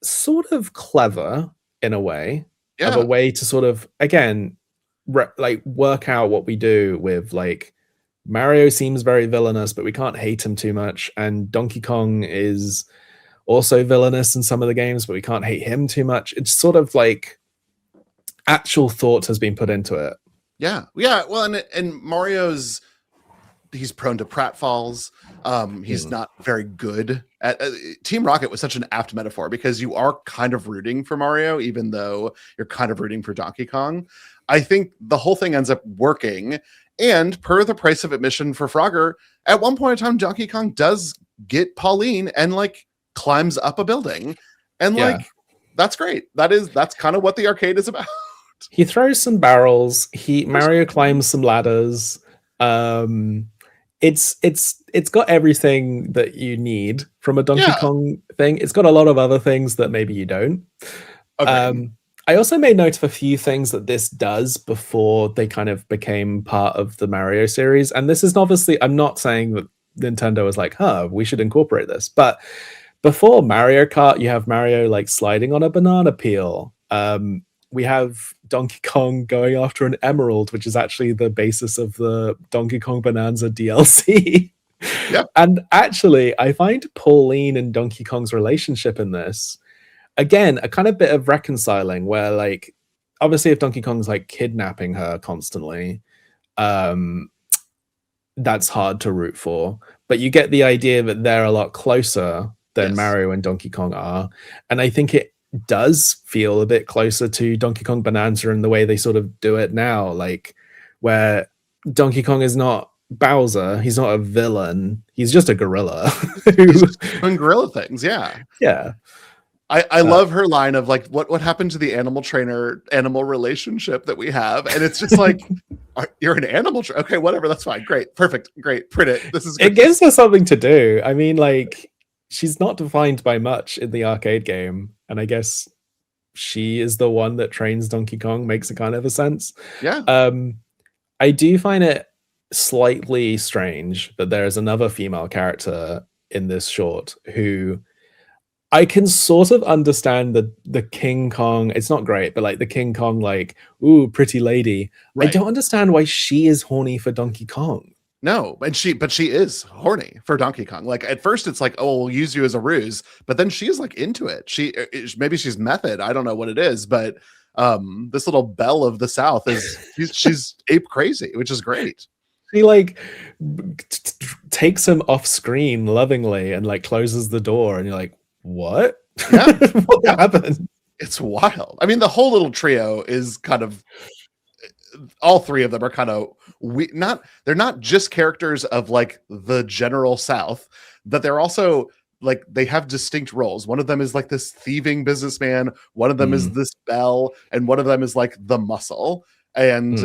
sort of clever in a way. Of a way to sort of, again, work out what we do with like Mario seems very villainous, but we can't hate him too much. And Donkey Kong is also villainous in some of the games, but we can't hate him too much. It's sort of like actual thought has been put into it. Yeah. Well, and Mario's, he's prone to pratfalls. He's not very good at Team Rocket was such an apt metaphor because you are kind of rooting for Mario, even though you're kind of rooting for Donkey Kong. I think the whole thing ends up working. And per the price of admission for Frogger, at one point in time, Donkey Kong does get Pauline and like climbs up a building. And like, that's great. That's kind of what the arcade is about. He throws some barrels. Mario climbs some ladders. It's got everything that you need from a Donkey Kong thing. It's got a lot of other things that maybe you don't. Okay. I also made note of a few things that this does before they kind of became part of the Mario series. And this is obviously, I'm not saying that Nintendo was like, we should incorporate this. But before Mario Kart, you have Mario like sliding on a banana peel. We have Donkey Kong going after an emerald, which is actually the basis of the Donkey Kong Bonanza DLC. Yep. And actually, I find Pauline and Donkey Kong's relationship in this, again, a kind of bit of reconciling where, like, obviously if Donkey Kong's like kidnapping her constantly, that's hard to root for. But you get the idea that they're a lot closer than Yes. Mario and Donkey Kong are. And I think it does feel a bit closer to Donkey Kong Bonanza in the way they sort of do it now, like where Donkey Kong is not Bowser, he's not a villain, he's just a gorilla. He's just doing gorilla things. Yeah. Yeah. I love her line of like, what happened to the animal trainer animal relationship that we have? And it's just like, you're an animal trainer. Okay, whatever. That's fine. Great. Perfect. Great. Print it. This is It good. gives her something to do. I mean, like, she's not defined by much in the arcade game. And I guess she is the one that trains Donkey Kong, makes a kind of a sense. Yeah. I do find it slightly strange that there is another female character in this short who I can sort of understand the King Kong. It's not great, but like the King Kong, like, ooh, pretty lady. Right. I don't understand why she is horny for Donkey Kong. No, but she is horny for Donkey Kong. Like at first it's like, oh, we'll use you as a ruse, but then she's like into it. Maybe she's method. I don't know what it is, but this little belle of the South she's ape crazy, which is great. He like takes him off screen lovingly and like closes the door, and you're like, what? Yeah. What happened? It's wild. I mean, the whole little trio is kind of, all three of them are kind of they're not just characters of like the general South, but they're also like, they have distinct roles. One of them is like this thieving businessman, one of them is this belle, and one of them is like the muscle. And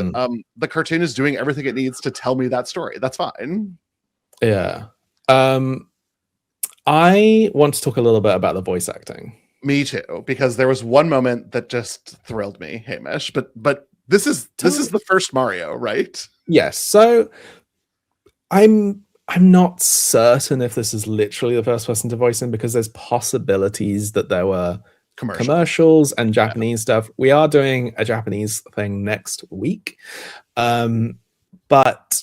the cartoon is doing everything it needs to tell me that story. That's fine. Yeah. I want to talk a little bit about the voice acting. Me too, because there was one moment that just thrilled me, Hamish. But this is the first Mario, right? Yes. So I'm not certain if this is literally the first person to voice him, because there's possibilities that there were commercials and Japanese stuff. We are doing a Japanese thing next week, but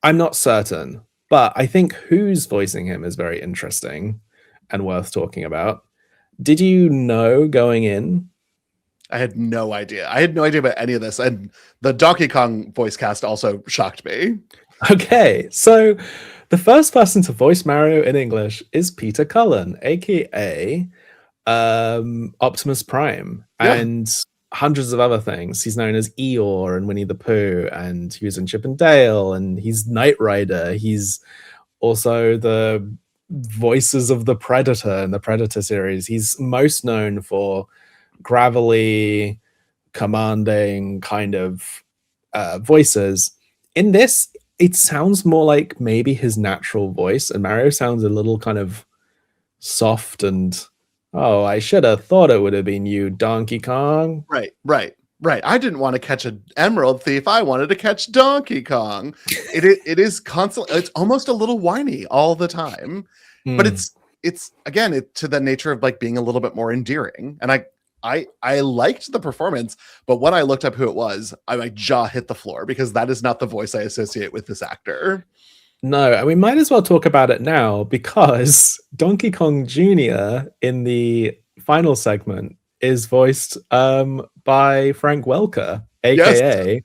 I'm not certain. But I think who's voicing him is very interesting and worth talking about. Did you know going in? I had no idea. I had no idea about any of this. And the Donkey Kong voice cast also shocked me. Okay, so the first person to voice Mario in English is Peter Cullen, aka Optimus Prime, and hundreds of other things. He's known as Eeyore and Winnie the Pooh, and he was in Chip and Dale, and he's Knight Rider. He's also the voices of the Predator in the Predator series. He's most known for gravelly, commanding kind of voices. In this, it sounds more like maybe his natural voice, and Mario sounds a little kind of soft and, oh, I should have thought it would have been you, Donkey Kong. Right. I didn't want to catch an emerald thief. I wanted to catch Donkey Kong. It is constantly, it's almost a little whiny all the time, but it's again, to the nature of like being a little bit more endearing. And I liked the performance, but when I looked up who it was, my jaw hit the floor, because that is not the voice I associate with this actor. No, and we might as well talk about it now, because Donkey Kong Jr. in the final segment is voiced by Frank Welker, aka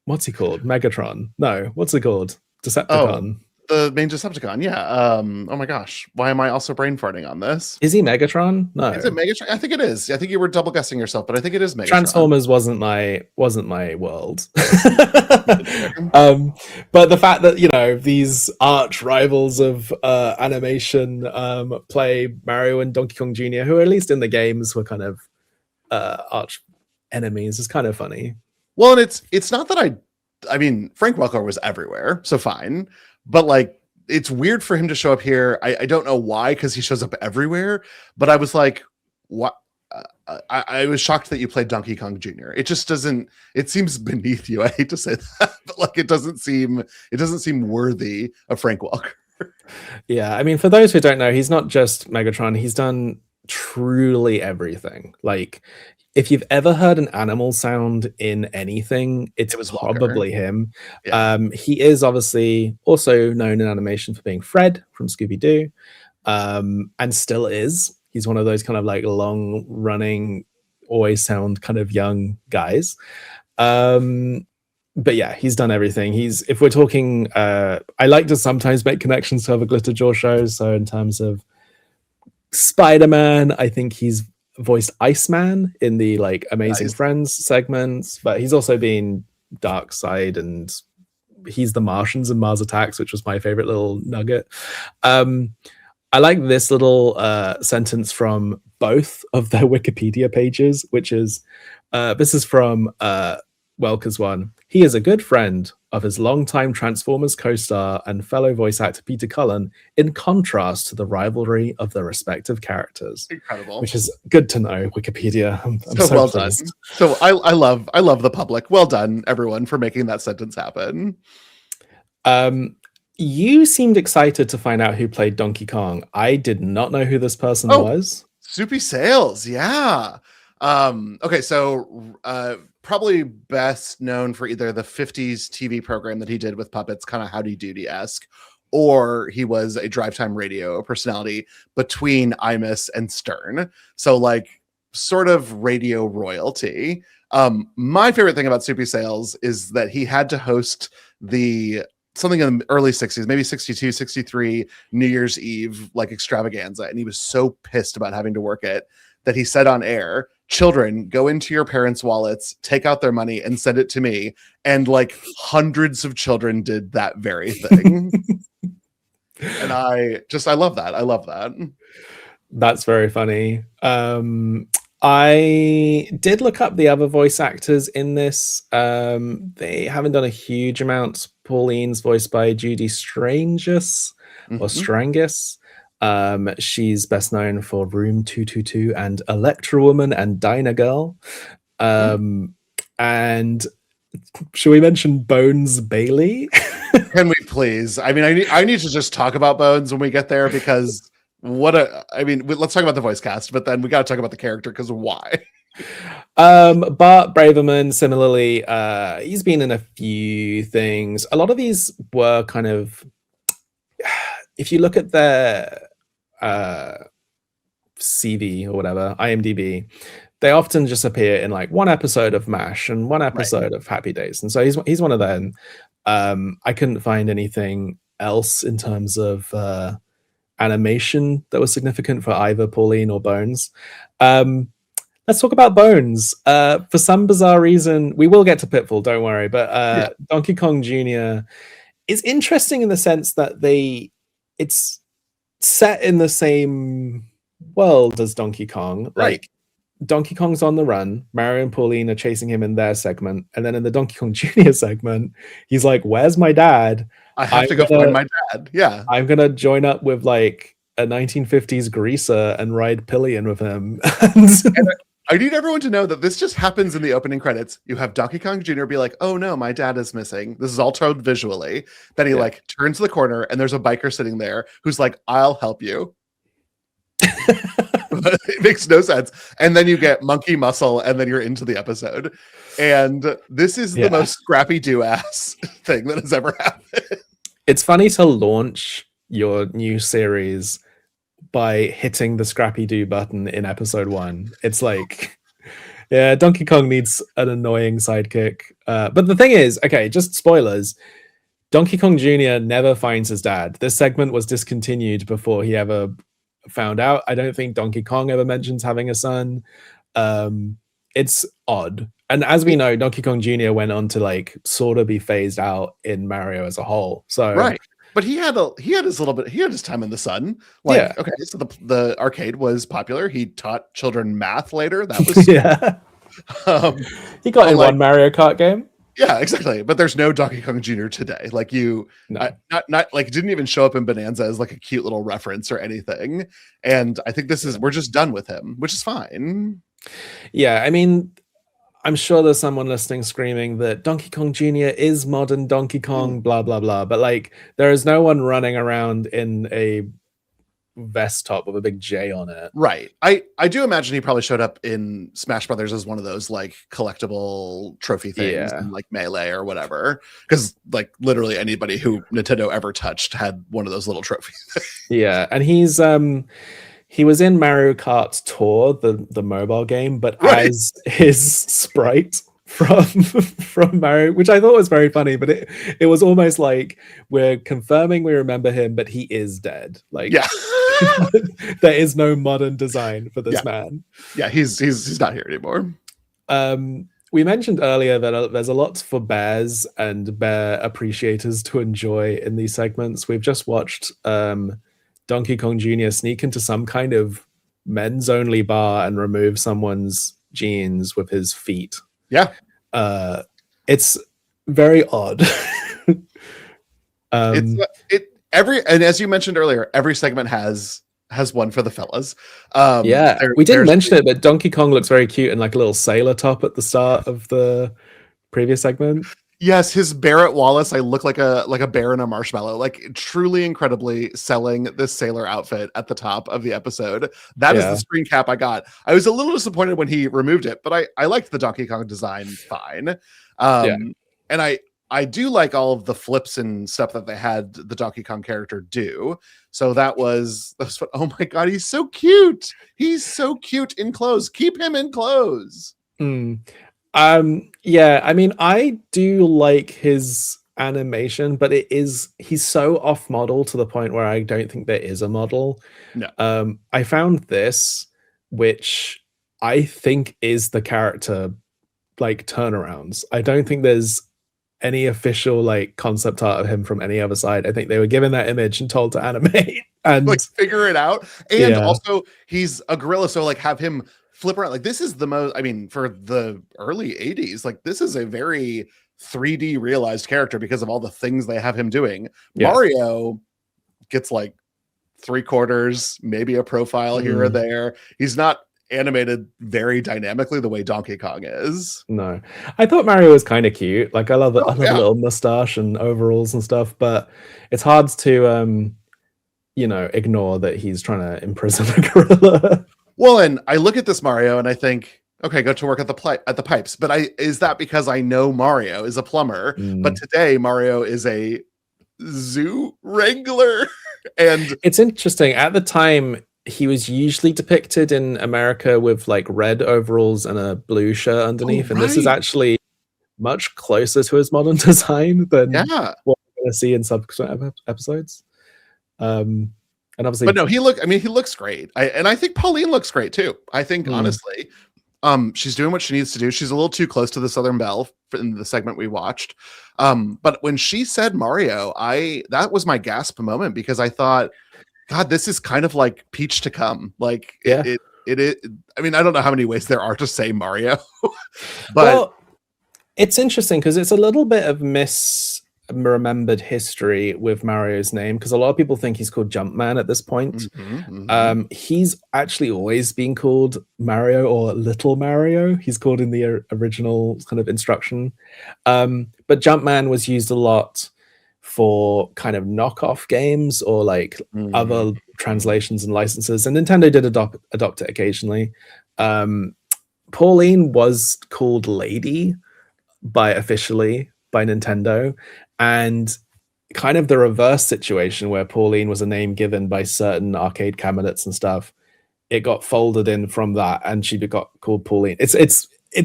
what's he called? Megatron. No, what's it called? Decepticon. The main Decepticon, yeah. Oh my gosh, why am I also brain farting on this? Is he Megatron? No. Is it Megatron? I think it is. I think you were double guessing yourself, but I think it is Megatron. Transformers wasn't my world. But the fact that, you know, these arch rivals of animation play Mario and Donkey Kong Jr., who at least in the games were kind of arch enemies, is kind of funny. Well, and it's not that I mean, Frank Welker was everywhere, so fine. But like, it's weird for him to show up here. I don't know why, because he shows up everywhere. But I was like, what? I was shocked that you played Donkey Kong Jr. It just doesn't. It seems beneath you. I hate to say that, but like, it doesn't seem worthy of Frank Welker. Yeah, I mean, for those who don't know, he's not just Megatron. He's done truly everything. Like, if you've ever heard an animal sound in anything, it was probably him. Yeah. He is obviously also known in animation for being Fred from Scooby-Doo, and still is. He's one of those kind of like long-running, always sound kind of young guys. but yeah, he's done everything. If we're talking, I like to sometimes make connections to other Glitterjaw shows. So in terms of Spider-Man, I think he's voiced Iceman in the like Amazing Nice. Friends segments, but he's also been Darkseid, and he's the Martians in Mars Attacks, which was my favorite little nugget. I like this little sentence from both of their Wikipedia pages, which is this is from Welker's one. He is a good friend of his longtime Transformers co-star and fellow voice actor Peter Cullen, in contrast to the rivalry of the respective characters. Incredible. Which is good to know, Wikipedia. I'm so so well pleased. done. So I love the public. Well done, everyone, for making that sentence happen. You seemed excited to find out who played Donkey Kong. I did not know who this person was. Soupy Sales, yeah. Okay, so probably best known for either the 50s TV program that he did with puppets, kind of Howdy Doody-esque, or he was a drive time radio personality between Imus and Stern. So like sort of radio royalty. My favorite thing about Soupy Sales is that he had to host something in the early 60s, maybe 62, 63 New Year's Eve, like extravaganza. And he was so pissed about having to work it that he said on air, "Children, go into your parents' wallets, take out their money and send it to me." And like hundreds of children did that very thing. And I love that. I love that. That's very funny. I did look up the other voice actors in this. They haven't done a huge amount. Pauline's voiced by Judy Strangus or Strangus. She's best known for Room 222 and Electra Woman and Dyna Girl. And should we mention Bones Bailey? Can we please? I mean, I need to just talk about Bones when we get there, because let's talk about the voice cast, but then we got to talk about the character, because why? Bart Braverman, similarly, he's been in a few things. A lot of these were kind of, if you look at their CV or whatever, IMDb, they often just appear in like one episode of MASH and one episode of Happy Days, and so he's one of them. I couldn't find anything else in terms of animation that was significant for either Pauline or Bones. Let's talk about Bones. For some bizarre reason, we will get to Pitfall, don't worry, but Donkey Kong Jr. is interesting in the sense that it's set in the same world as Donkey Kong. Right. Like, Donkey Kong's on the run, Mario and Pauline are chasing him in their segment, and then in the Donkey Kong Jr. segment, he's like, "Where's my dad? I have to go find my dad." Yeah. I'm gonna join up with like a 1950s greaser and ride pillion with him. And I need everyone to know that this just happens in the opening credits. You have Donkey Kong Jr. be like, "Oh no, my dad is missing." This is all told visually. Then he like turns the corner and there's a biker sitting there who's like, "I'll help you." It makes no sense. And then you get Monkey Muscle, and then you're into the episode. And this is the most scrappy do-ass thing that has ever happened. It's funny to launch your new series by hitting the Scrappy Doo button in episode 1. It's like, yeah, Donkey Kong needs an annoying sidekick. But the thing is, okay, just spoilers. Donkey Kong Jr. never finds his dad. This segment was discontinued before he ever found out. I don't think Donkey Kong ever mentions having a son. It's odd. And as we know, Donkey Kong Jr. went on to like sort of be phased out in Mario as a whole. So right. But he had his time in the sun. Like, okay, so the arcade was popular. He taught children math later. That was he got in one Mario Kart game. Yeah, exactly. But there's no Donkey Kong Jr. today. Like not like didn't even show up in Bonanza as like a cute little reference or anything. And I think we're just done with him, which is fine. Yeah, I mean, I'm sure there's someone listening screaming that Donkey Kong Jr. is modern Donkey Kong, blah, blah, blah. But like, there is no one running around in a vest top with a big J on it. Right. I do imagine he probably showed up in Smash Brothers as one of those like collectible trophy things in like Melee or whatever. Because like literally anybody who Nintendo ever touched had one of those little trophies. Yeah, and he was in Mario Kart Tour, the mobile game, but as his sprite from Mario, which I thought was very funny, but it was almost like we're confirming we remember him, but he is dead. Like, Yeah. there is no modern design for this Yeah. man. Yeah, he's not here anymore. We mentioned earlier that there's a lot for bears and bear appreciators to enjoy in these segments. We've just watched Donkey Kong Jr. sneak into some kind of men's only bar and remove someone's jeans with his feet. Yeah. It's very odd. And as you mentioned earlier, every segment has one for the fellas. We didn't mention it, but Donkey Kong looks very cute in like a little sailor top at the start of the previous segment. Yes, his Barrett Wallace. I look like a bear in a marshmallow. Like, truly incredibly selling this sailor outfit at the top of the episode. That is the screen cap I got. I was a little disappointed when he removed it, but I liked the Donkey Kong design fine. And I do like all of the flips and stuff that they had the Donkey Kong character do. So that was oh my god, he's so cute. He's so cute in clothes. Keep him in clothes. Yeah, I mean, I do like his animation, but he's so off model to the point where I don't think there is a model. No. I found this, which I think is the character like turnarounds. I don't think there's any official like concept art of him from any other side. I think they were given that image and told to animate and like figure it out. And also he's a gorilla, so like have him flip around. Like, this is the most, I mean, for the early 80s, like this is a very 3D realized character because of all the things they have him doing. Mario gets like 3/4, maybe a profile here or there. He's not animated very dynamically the way Donkey Kong is. No, I thought Mario was kind of cute. Like, I love the little mustache and overalls and stuff, but it's hard to ignore that he's trying to imprison a gorilla. Well, and I look at this Mario and I think, okay, go to work at the pipes. But is that because I know Mario is a plumber? But today Mario is a zoo wrangler. And it's interesting. At the time, he was usually depicted in America with like red overalls and a blue shirt underneath. And this is actually much closer to his modern design than what we're going to see in subsequent episodes. And obviously, but no, he looks great. I think Pauline looks great too. I think honestly, she's doing what she needs to do. She's a little too close to the Southern Belle in the segment we watched. But when she said Mario, that was my gasp moment, because I thought, God, this is kind of like Peach to come. Like it is. I mean, I don't know how many ways there are to say Mario, but it's interesting because it's a little bit of misremembered history with Mario's name, because a lot of people think he's called Jumpman at this point. He's actually always been called Mario or Little Mario. He's called in the original kind of instruction. But Jumpman was used a lot for kind of knockoff games or like other translations and licenses, and Nintendo did adopt it occasionally. Pauline was called Lady officially by Nintendo, and kind of the reverse situation where Pauline was a name given by certain arcade cabinets and stuff. It got folded in from that, and she got called Pauline. It's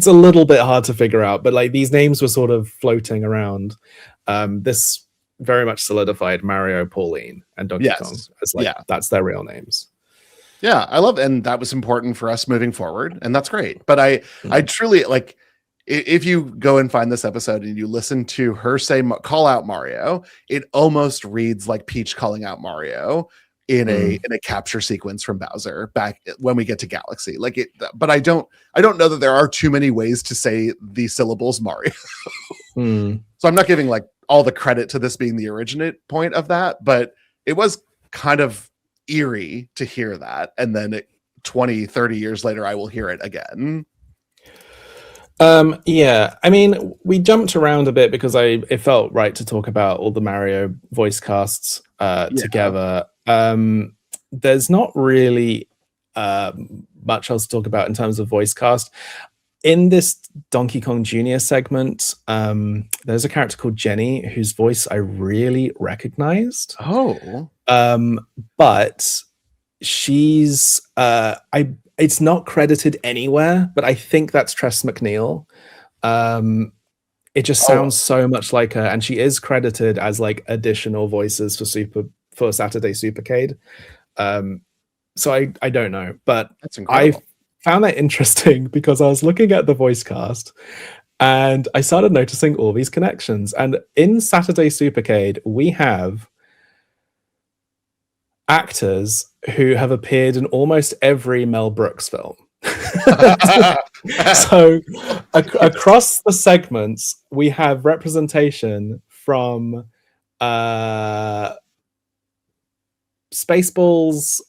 a little bit hard to figure out, but like these names were sort of floating around. This very much solidified Mario, Pauline, and Donkey Kong as like that's their real names. Yeah, I love, and that was important for us moving forward, and that's great. But I truly like, if you go and find this episode and you listen to her call out Mario, it almost reads like Peach calling out Mario in a capture sequence from Bowser back when we get to Galaxy. Like it, but I don't know that there are too many ways to say the syllables Mario. So I'm not giving like all the credit to this being the originate point of that, but it was kind of eerie to hear that, and then 20-30 years later I will hear it again. I mean, we jumped around a bit because it felt right to talk about all the Mario voice casts together. There's not really much else to talk about in terms of voice cast. In this Donkey Kong Jr. segment, there's a character called Jenny whose voice I really recognized. But she's it's not credited anywhere, but I think that's Tress MacNeille. It just sounds so much like her, and she is credited as like additional voices for Saturday Supercade. So I don't know, but That's incredible. I found that interesting because I was looking at the voice cast and I started noticing all these connections. And in Saturday Supercade, we have actors who have appeared in almost every Mel Brooks film. So across the segments, we have representation from Spaceballs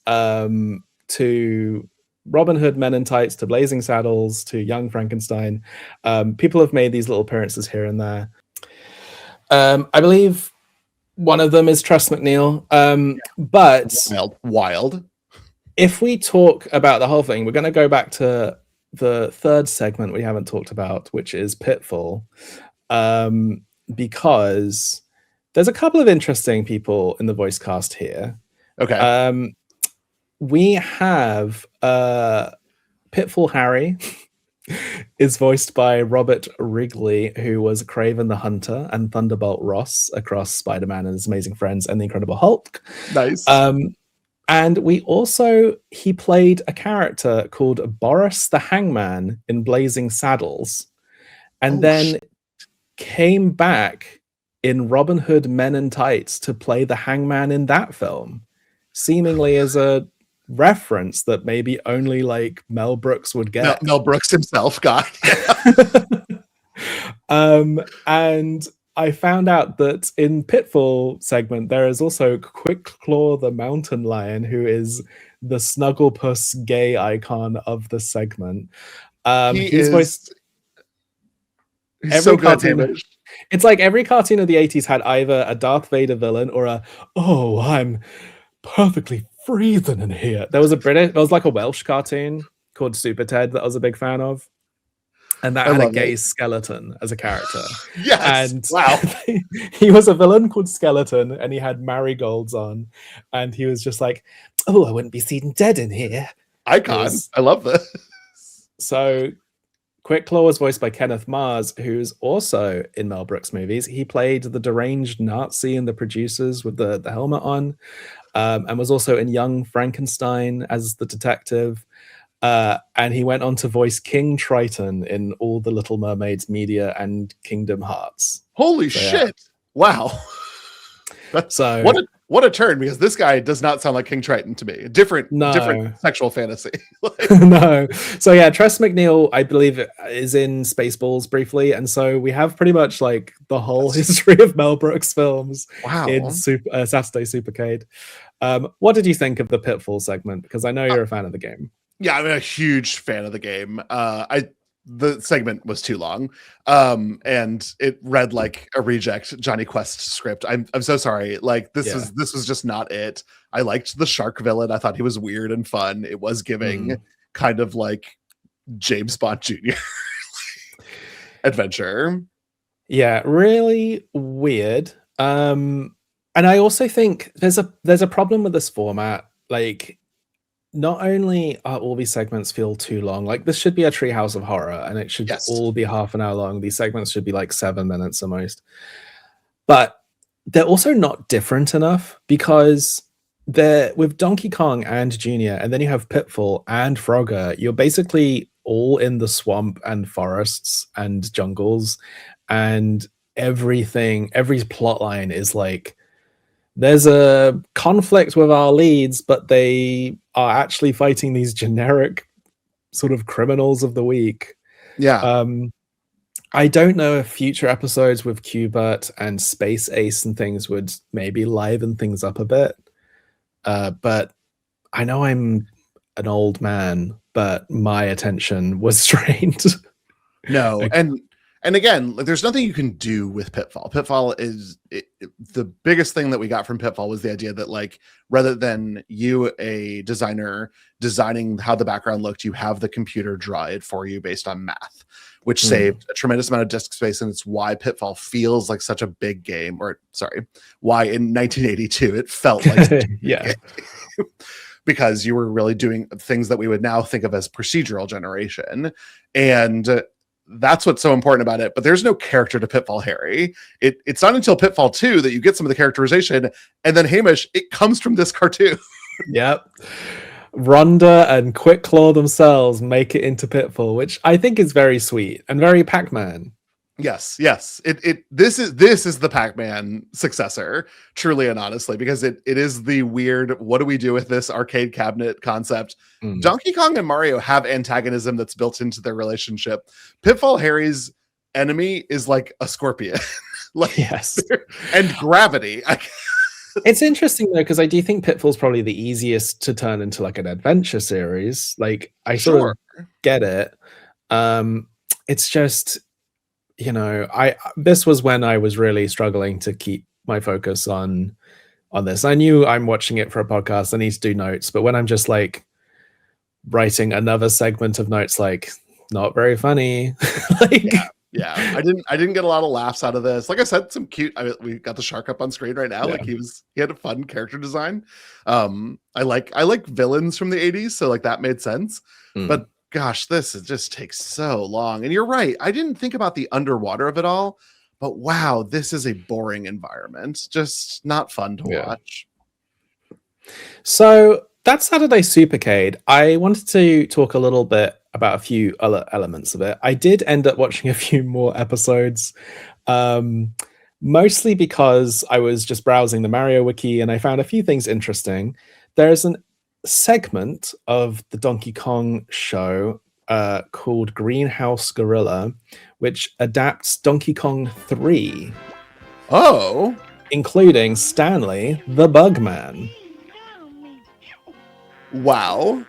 to Robin Hood Men in Tights to Blazing Saddles to Young Frankenstein. People have made these little appearances here and there. I believe one of them is Tress MacNeille. But wild. If we talk about the whole thing, we're going to go back to the third segment we haven't talked about, which is Pitfall, because there's a couple of interesting people in the voice cast here. Okay. We have Pitfall Harry is voiced by Robert Wrigley, who was Kraven the Hunter and Thunderbolt Ross across Spider-Man and His Amazing Friends and the Incredible Hulk. Nice. And he played a character called Boris the Hangman in Blazing Saddles, and came back in Robin Hood Men in Tights to play the Hangman in that film, seemingly as a reference that maybe only like Mel Brooks would get. Mel Brooks himself got. And I found out that in Pitfall segment, there is also Quick Claw the Mountain Lion, who is the Snugglepuss gay icon of the segment. He's voiced He's so good, Hamish. It's like every cartoon of the 80s had either a Darth Vader villain or I'm perfectly freezing in here. There was like a Welsh cartoon called Super Ted that I was a big fan of. And that had a gay skeleton as a character. Yes. And wow. He was a villain called Skeleton, and he had marigolds on. And he was just like, oh, I wouldn't be seen dead in here. Icon. I love this. So Quick Claw was voiced by Kenneth Mars, who's also in Mel Brooks movies. He played the deranged Nazi in The Producers with the helmet on, and was also in Young Frankenstein as the detective. And he went on to voice King Triton in all the Little Mermaids media and Kingdom Hearts. Holy shit. Wow. So what a turn, because this guy does not sound like King Triton to me. Different sexual fantasy. No. So yeah, Tress MacNeille, I believe, is in Spaceballs briefly, and so we have pretty much like the whole history of Mel Brooks films in Saturday Supercade. What did you think of the Pitfall segment? Because I know you're a fan of the game. Yeah, I'm a huge fan of the game. The segment was too long, and it read like a reject Johnny Quest script. I'm so sorry. Like this was just not it. I liked the shark villain. I thought he was weird and fun. It was giving kind of like James Bond Jr. adventure. Yeah, really weird. And I also think there's a problem with this format. Like, not only are all these segments feel too long, like this should be a Treehouse of Horror and it should all be half an hour long. These segments should be like 7 minutes at most. But they're also not different enough, because they're with Donkey Kong and Junior, and then you have Pitfall and Frogger. You're basically all in the swamp and forests and jungles, and every plot line is like, there's a conflict with our leads, but they are actually fighting these generic sort of criminals of the week. Yeah. I don't know if future episodes with Q Bert and Space Ace and things would maybe liven things up a bit. But I know I'm an old man, but my attention was strained. No, and again, like, there's nothing you can do with Pitfall. Pitfall is the biggest thing that we got from Pitfall was the idea that, like, rather than you, a designer, designing how the background looked, you have the computer draw it for you based on math, which saved a tremendous amount of disk space. And it's why Pitfall feels like such a big game, why in 1982 it felt like such a big game. Because you were really doing things that we would now think of as procedural generation. And that's what's so important about it. But there's no character to Pitfall Harry. It's not until Pitfall 2 that you get some of the characterization, and then Hamish, it comes from this cartoon. Yep. Rhonda and Quick Claw themselves make it into Pitfall, which I think is very sweet and very Pac-Man. Yes. This is the Pac-Man successor, truly and honestly, because it is the weird, what do we do with this arcade cabinet concept? Donkey Kong and Mario have antagonism that's built into their relationship. Pitfall Harry's enemy is like a scorpion. Yes. And gravity. It's interesting though, because I do think Pitfall's probably the easiest to turn into like an adventure series. Like I sort of get it. It's just, this was when I was really struggling to keep my focus on this. I knew I'm watching it for a podcast. I need to do notes, but when I'm just like writing another segment of notes, like not very funny. Yeah. I didn't get a lot of laughs out of this. Like I said, some cute. We got the shark up on screen right now. Yeah. Like he had a fun character design. I like villains from the 80s, so like that made sense. But gosh, it just takes so long. And you're right. I didn't think about the underwater of it all, but wow, this is a boring environment. Just not fun to watch. So that's Saturday Supercade. I wanted to talk a little bit about a few other elements of it. I did end up watching a few more episodes, mostly because I was just browsing the Mario Wiki and I found a few things interesting. There's an segment of the Donkey Kong show called Greenhouse Gorilla, which adapts Donkey Kong 3. Oh, including Stanley the Bugman. Wow.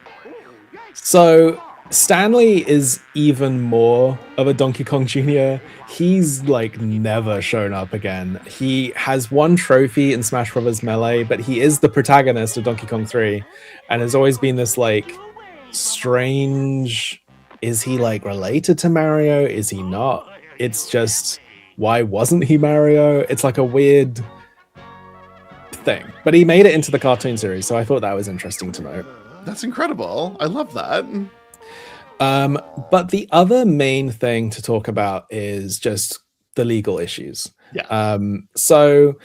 So Stanley is even more of a Donkey Kong Jr. He's like never shown up again. He has one trophy in Smash Bros. Melee, but he is the protagonist of Donkey Kong 3 and has always been this like strange, is he like related to Mario? Is he not? It's just, why wasn't he Mario? It's like a weird thing. But he made it into the cartoon series, so I thought that was interesting to note. That's incredible. I love that. But the other main thing to talk about is just the legal issues. Yeah. So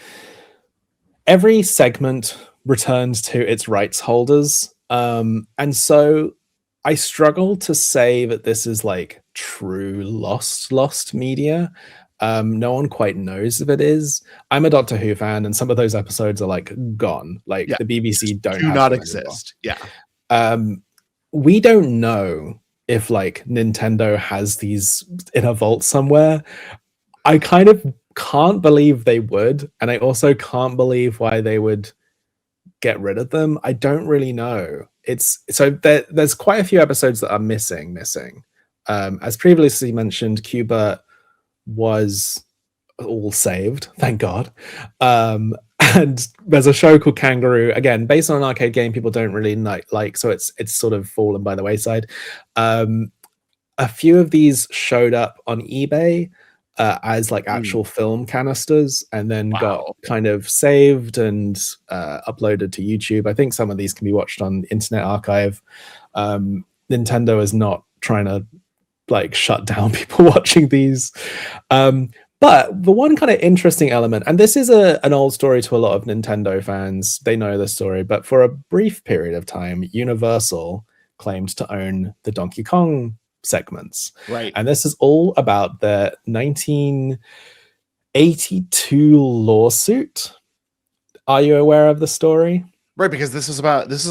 every segment returns to its rights holders. And so I struggle to say that this is like true lost media. No one quite knows if it is. I'm a Doctor Who fan, and some of those episodes are like gone. Like the BBC do not exist. Anymore. Yeah. We don't know if like Nintendo has these in a vault somewhere. I kind of can't believe they would, and I also can't believe why they would get rid of them. I don't really know. It's so there's quite a few episodes that are missing. As previously mentioned, Q Bert was all saved, thank God. And there's a show called Kangaroo, again based on an arcade game people don't really like, so it's sort of fallen by the wayside. A few of these showed up on eBay as like actual film canisters, and then got kind of saved and uploaded to YouTube. I think some of these can be watched on Internet Archive. Nintendo is not trying to like shut down people watching these. But the one kind of interesting element, and this is an old story to a lot of Nintendo fans, they know this story, but for a brief period of time, Universal claimed to own the Donkey Kong segments. Right. And this is all about the 1982 lawsuit. Are you aware of the story? Right, because this is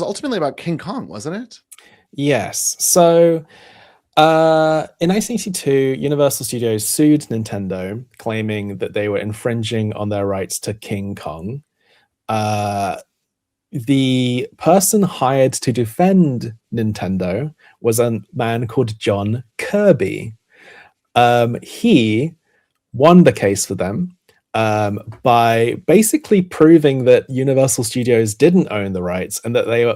ultimately about King Kong, wasn't it? Yes. So in 1982, Universal Studios sued Nintendo, claiming that they were infringing on their rights to King Kong. The person hired to defend Nintendo was a man called John Kirby. He won the case for them by basically proving that Universal Studios didn't own the rights and that they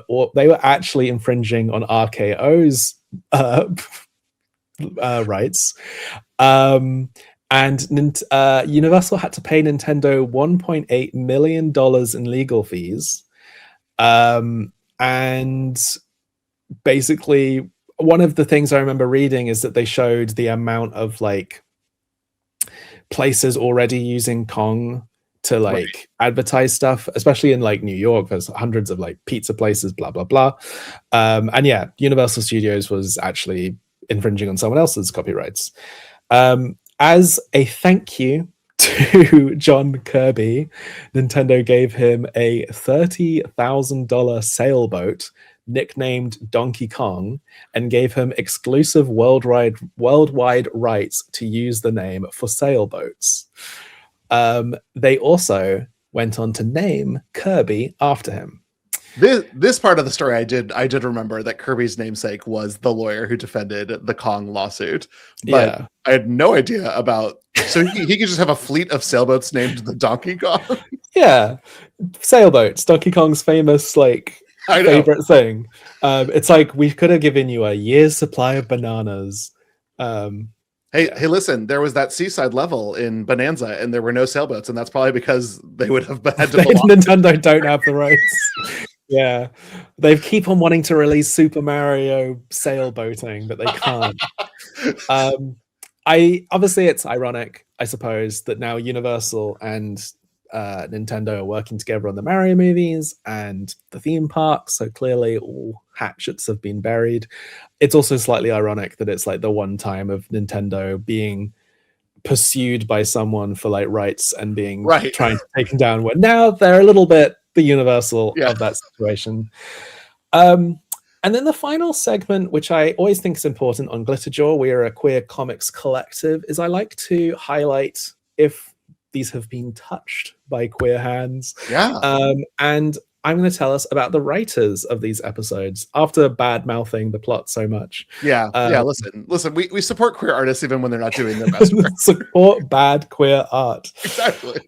were actually infringing on RKO's rights. And Universal had to pay Nintendo $1.8 million in legal fees. And basically one of the things I remember reading is that they showed the amount of like places already using Kong to like advertise stuff, especially in like New York. There's hundreds of like pizza places, blah blah blah. And yeah, Universal Studios was actually infringing on someone else's copyrights. As a thank you to John Kirby, Nintendo gave him a $30,000 sailboat nicknamed Donkey Kong and gave him exclusive worldwide rights to use the name for sailboats. They also went on to name Kirby after him. This part of the story, I did remember that Kirby's namesake was the lawyer who defended the Kong lawsuit, but I had no idea about. So he could just have a fleet of sailboats named the Donkey Kong. Yeah, sailboats. Donkey Kong's famous like favorite thing. It's like we could have given you a year's supply of bananas. Hey, listen, there was that seaside level in Bonanza and there were no sailboats, and that's probably because they would have had to Nintendo don't have the rights. Yeah, they keep on wanting to release Super Mario sailboating, but they can't. Obviously it's ironic, I suppose, that now Universal and Nintendo are working together on the Mario movies and the theme park, so clearly all hatchets have been buried. It's also slightly ironic that it's like the one time of Nintendo being pursued by someone for like rights and being trying to take them down, when now they're a little bit the Universal of that situation. And then the final segment, which I always think is important on Glitterjaw, we are a queer comics collective, is I like to highlight if these have been touched by queer hands. And I'm going to tell us about the writers of these episodes after bad mouthing the plot so much. Listen, we support queer artists even when they're not doing their best work. Support bad queer art. Exactly.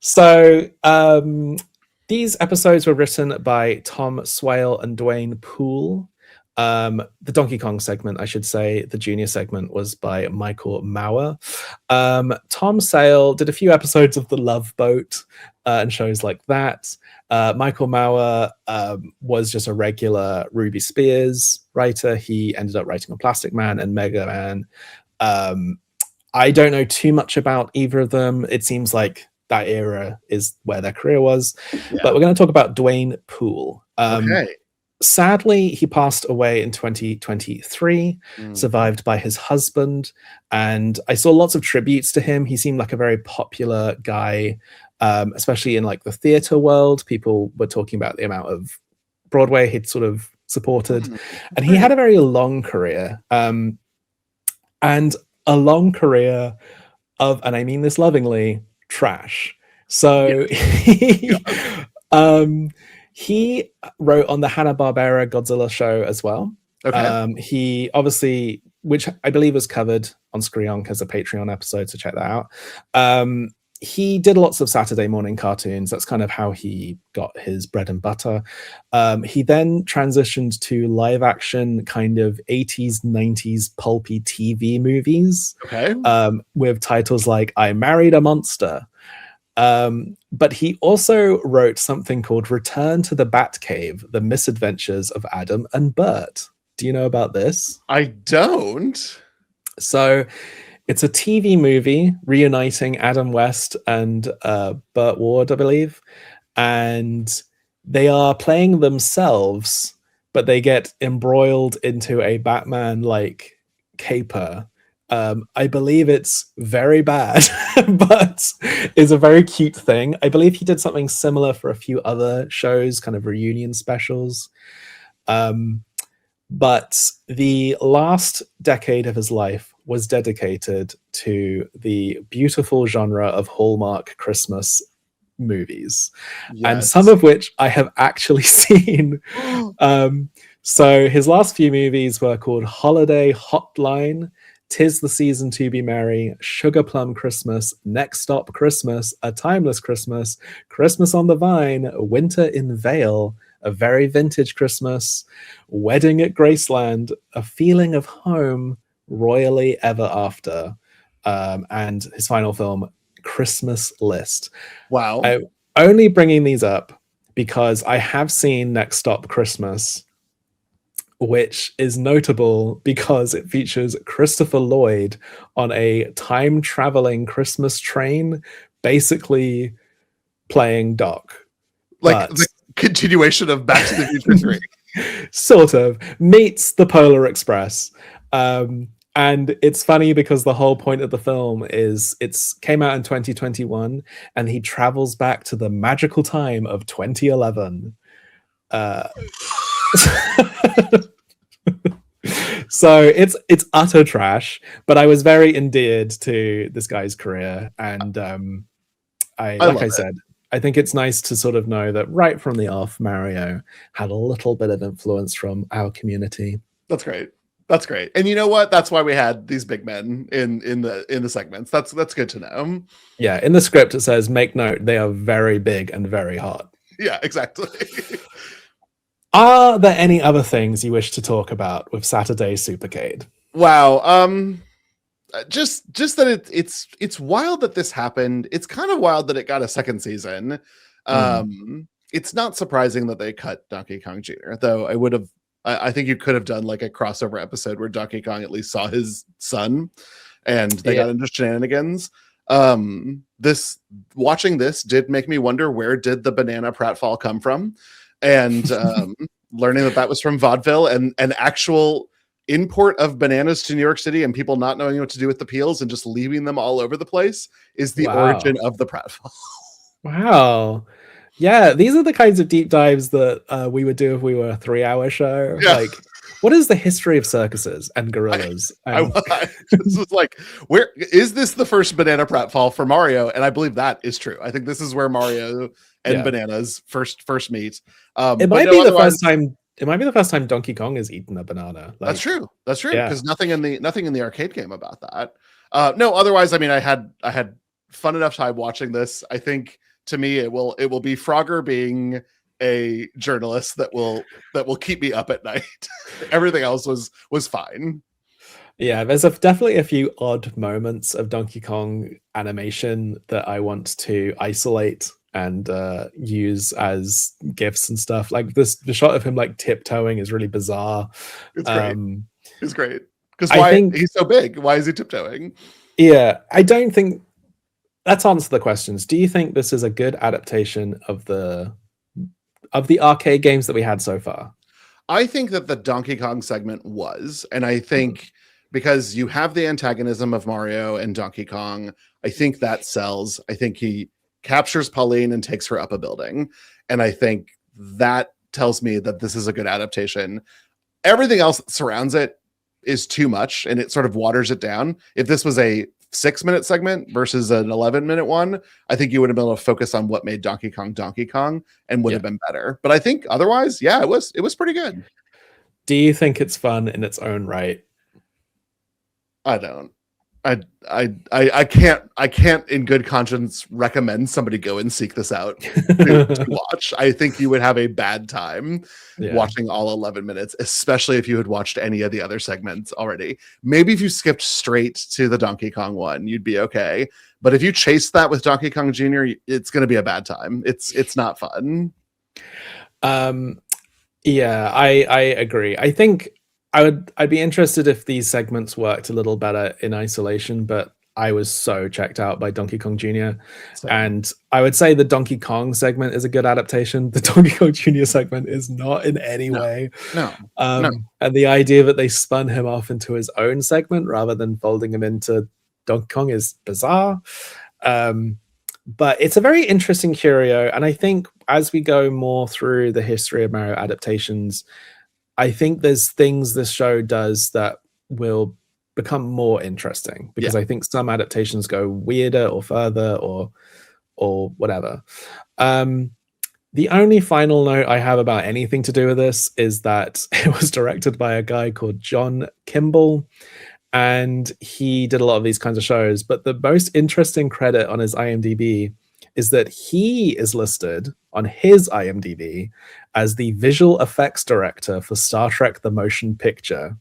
So these episodes were written by Tom Swale and Dwayne Poole. The Donkey Kong segment, I should say, the junior segment, was by Michael Mauer. Tom Sale did a few episodes of The Love Boat and shows like that. Michael Mauer was just a regular Ruby Spears writer. He ended up writing on Plastic Man and Mega Man. I don't know too much about either of them. It seems like that era is where their career was. But we're going to talk about Dwayne Poole. Sadly, he passed away in 2023, survived by his husband. And I saw lots of tributes to him. He seemed like a very popular guy, especially in like the theater world. People were talking about the amount of Broadway he'd sort of supported. And he had a very long career. And a long career of, and I mean this lovingly, trash. So he wrote on the Hanna-Barbera Godzilla show as well. He obviously, which I believe was covered on Screonk as a Patreon episode, so check that out. He did lots of Saturday morning cartoons. That's kind of how he got his bread and butter. He then transitioned to live action kind of 80s, 90s pulpy TV movies with titles like I Married a Monster. But he also wrote something called Return to the Batcave, The Misadventures of Adam and Bert. Do you know about this? I don't. So it's a TV movie reuniting Adam West and Burt Ward, I believe. And they are playing themselves, but they get embroiled into a Batman-like caper. I believe it's very bad, but is a very cute thing. I believe he did something similar for a few other shows, kind of reunion specials. But the last decade of his life was dedicated to the beautiful genre of Hallmark Christmas movies, and some of which I have actually seen. So his last few movies were called Holiday Hotline, 'Tis the Season to Be Merry, Sugar Plum Christmas, Next Stop Christmas, A Timeless Christmas, Christmas on the Vine, Winter in Vale, A Very Vintage Christmas, Wedding at Graceland, A Feeling of Home, Royally Ever After, and his final film, Christmas List. Wow. I'm only bringing these up because I have seen Next Stop Christmas which is notable because it features Christopher Lloyd on a time-traveling Christmas train, basically playing Doc. Like But the continuation of Back to the Future 3. sort of meets the Polar Express. And it's funny because the whole point of the film is it's came out in 2021 and he travels back to the magical time of 2011. So it's utter trash, but I was very endeared to this guy's career, and I said, I think it's nice to sort of know that right from the off, Mario had a little bit of influence from our community. That's great. That's great. And you know what? That's why we had these big men in the segments. That's good to know. Yeah, in the script it says, make note, they are very big and very hot. Yeah, exactly. Are there any other things you wish to talk about with Saturday Supercade? Wow. Just that it's wild that this happened. It's kind of wild that it got a second season. It's not surprising that they cut Donkey Kong Jr., though I think you could have done like a crossover episode where Donkey Kong at least saw his son and they got into shenanigans. Watching this did make me wonder, where did the banana pratfall come from? And learning that was from vaudeville and an actual import of bananas to New York City and people not knowing what to do with the peels and just leaving them all over the place is the origin of the pratfall. Wow. Yeah, these are the kinds of deep dives that we would do if we were a 3-hour show. Yeah. Like, what is the history of circuses and gorillas? This was like, where is this the first banana pratfall for Mario? And I believe that is true. I think this is where Mario and bananas first meet. It might be the first time. It might be the first time Donkey Kong has eaten a banana. Like, that's true. That's true. Yeah. Because nothing in the arcade game about that. No, otherwise, I mean, I had fun enough time watching this. I think to me, it will be Frogger being a journalist that will keep me up at night. Everything else was fine. Yeah, there's definitely a few odd moments of Donkey Kong animation that I want to isolate and use as GIFs and stuff. Like the shot of him like tiptoeing is really bizarre. It's great. It's great. Because he's so big? Why is he tiptoeing? Yeah, I don't think. Let's answer the questions. Do you think this is a good adaptation of the arcade games that we had so far? I think that the Donkey Kong segment was, and I think because you have the antagonism of Mario and Donkey Kong, I think that sells. I think he captures Pauline and takes her up a building, and I think that tells me that this is a good adaptation. Everything else that surrounds it is too much, and it sort of waters it down. If this was a 6-minute segment versus an 11-minute one, I think you would have been able to focus on what made Donkey Kong and would have been better. But I think otherwise, yeah, it was pretty good. Do you think it's fun in its own right? I don't. I can't in good conscience recommend somebody go and seek this out to watch. I think you would have a bad time watching all 11 minutes, especially if you had watched any of the other segments already. Maybe if you skipped straight to the Donkey Kong one, you'd be okay. But if you chase that with Donkey Kong Jr., it's going to be a bad time. It's not fun. Yeah, I agree. I think I'd be interested if these segments worked a little better in isolation, but I was so checked out by Donkey Kong Jr. And I would say the Donkey Kong segment is a good adaptation. The Donkey Kong Jr. segment is not in any way. No. And the idea that they spun him off into his own segment rather than folding him into Donkey Kong is bizarre. But it's a very interesting curio. And I think as we go more through the history of Mario adaptations, I think there's things this show does that will become more interesting because I think some adaptations go weirder or further or whatever. The only final note I have about anything to do with this is that it was directed by a guy called John Kimball, and he did a lot of these kinds of shows. But the most interesting credit on his IMDb is that he is listed on his IMDb as the visual effects director for Star Trek The Motion Picture.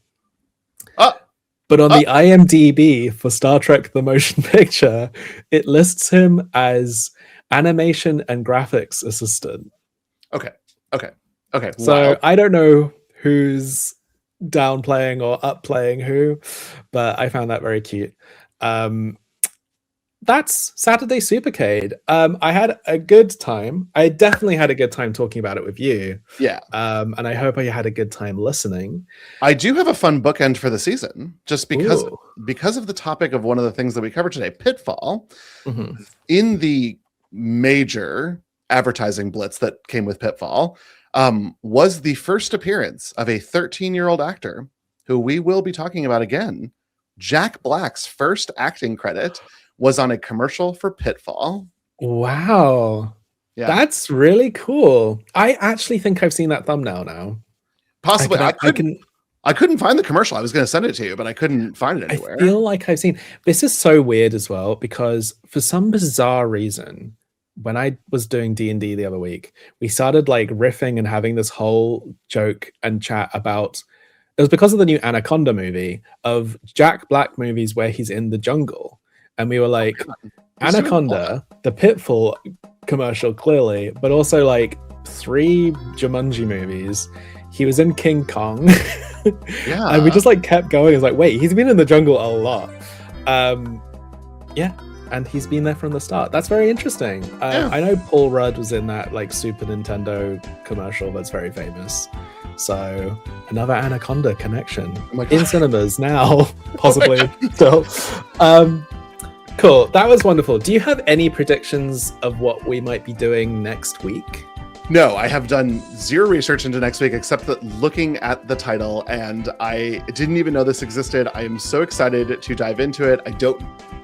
But on the IMDb for Star Trek The Motion Picture, it lists him as animation and graphics assistant. Okay. So I don't know whose downplaying or upplaying who, but I found that very cute. That's Saturday Supercade. I had a good time. I definitely had a good time talking about it with you. Yeah. And I hope I had a good time listening. I do have a fun bookend for the season, just because Ooh. of the topic of one of the things that we covered today, Pitfall. Mhm. In the major advertising blitz that came with Pitfall, was the first appearance of a 13-year-old actor who we will be talking about again. Jack Black's first acting credit was on a commercial for Pitfall. Wow. Yeah. That's really cool. I actually think I've seen that thumbnail now. Possibly. I couldn't find the commercial. I was going to send it to you, but I couldn't find it anywhere. I feel like I've seen this. Is so weird as well, because for some bizarre reason, when I was doing D&D the other week, we started like riffing and having this whole joke and chat about, it was because of the new Anaconda movie, of Jack Black movies where he's in the jungle. And we were like, Anaconda, the Pitfall commercial, clearly, but also like 3 Jumanji movies. He was in King Kong. Yeah. And we just like kept going. It's like, wait, he's been in the jungle a lot. Yeah. And he's been there from the start. That's very interesting. Yeah. I know Paul Rudd was in that like Super Nintendo commercial that's very famous. So another Anaconda connection in cinemas now, possibly. Still. Cool. That was wonderful. Do you have any predictions of what we might be doing next week? No, I have done zero research into next week, except that looking at the title, and I didn't even know this existed. I am so excited to dive into it.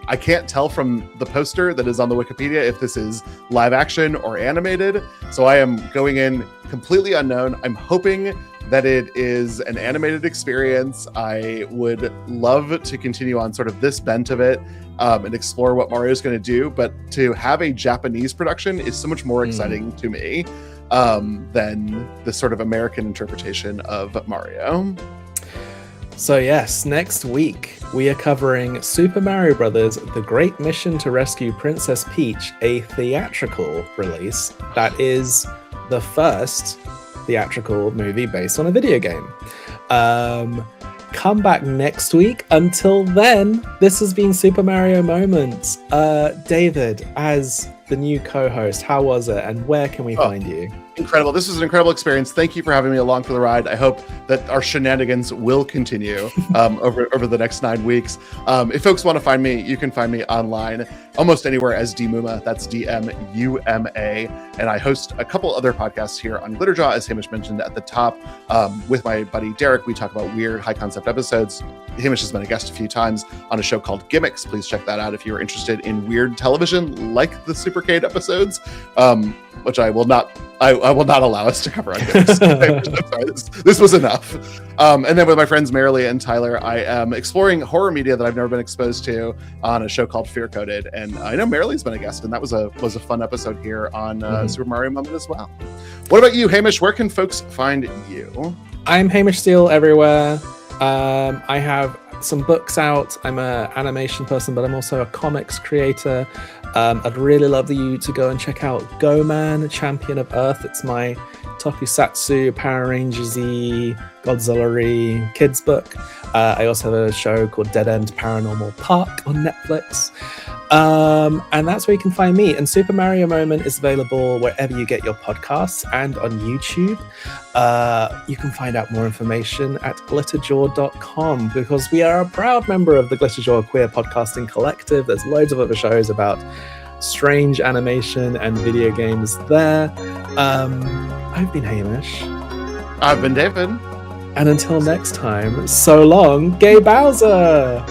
I can't tell from the poster that is on the Wikipedia if this is live action or animated. So I am going in completely unknown. I'm hoping that it is an animated experience. I would love to continue on sort of this bent of it and explore what Mario is going to do. But to have a Japanese production is so much more exciting to me than the sort of American interpretation of Mario. So yes, next week we are covering Super Mario Bros. The Great Mission to Rescue Princess Peach, a theatrical release that is the first theatrical movie based on a video game. Come back next week. Until then, this has been Super Mario Moments. David, as the new co-host, how was it and where can we find you? Incredible. This was an incredible experience. Thank you for having me along for the ride. I hope that our shenanigans will continue over the next 9 weeks. If folks want to find me, you can find me online almost anywhere as Dmuma. That's D-M-U-M-A. And I host a couple other podcasts here on Glitterjaw, as Hamish mentioned at the top. With my buddy Derek, we talk about weird high concept episodes. Hamish has been a guest a few times on a show called Gimmicks. Please check that out if you're interested in weird television like the Supercade episodes, which I will not allow us to cover on Gimmicks. I'm sorry, this was enough. And then with my friends Marilee and Tyler, I am exploring horror media that I've never been exposed to on a show called Fear Coded. And I know Marilee's been a guest, and that was a fun episode here on Super Mario Moment as well. What about you, Hamish? Where can folks find you? I'm Hamish Steele everywhere. I have some books out. I'm an animation person, but I'm also a comics creator. I'd really love you to go and check out Go Man, Champion of Earth. It's my tokusatsu, Power Rangers-y, Godzilla-y kids book. I also have a show called Dead End Paranormal Park on Netflix. And that's where you can find me. And Super Mario Moment is available wherever you get your podcasts and on YouTube. You can find out more information at glitterjaw.com, because we are a proud member of the Glitterjaw Queer Podcasting Collective. There's loads of other shows about strange animation and video games there. I've been Hamish. I've been David. And until next time, so long, Gay Bowser!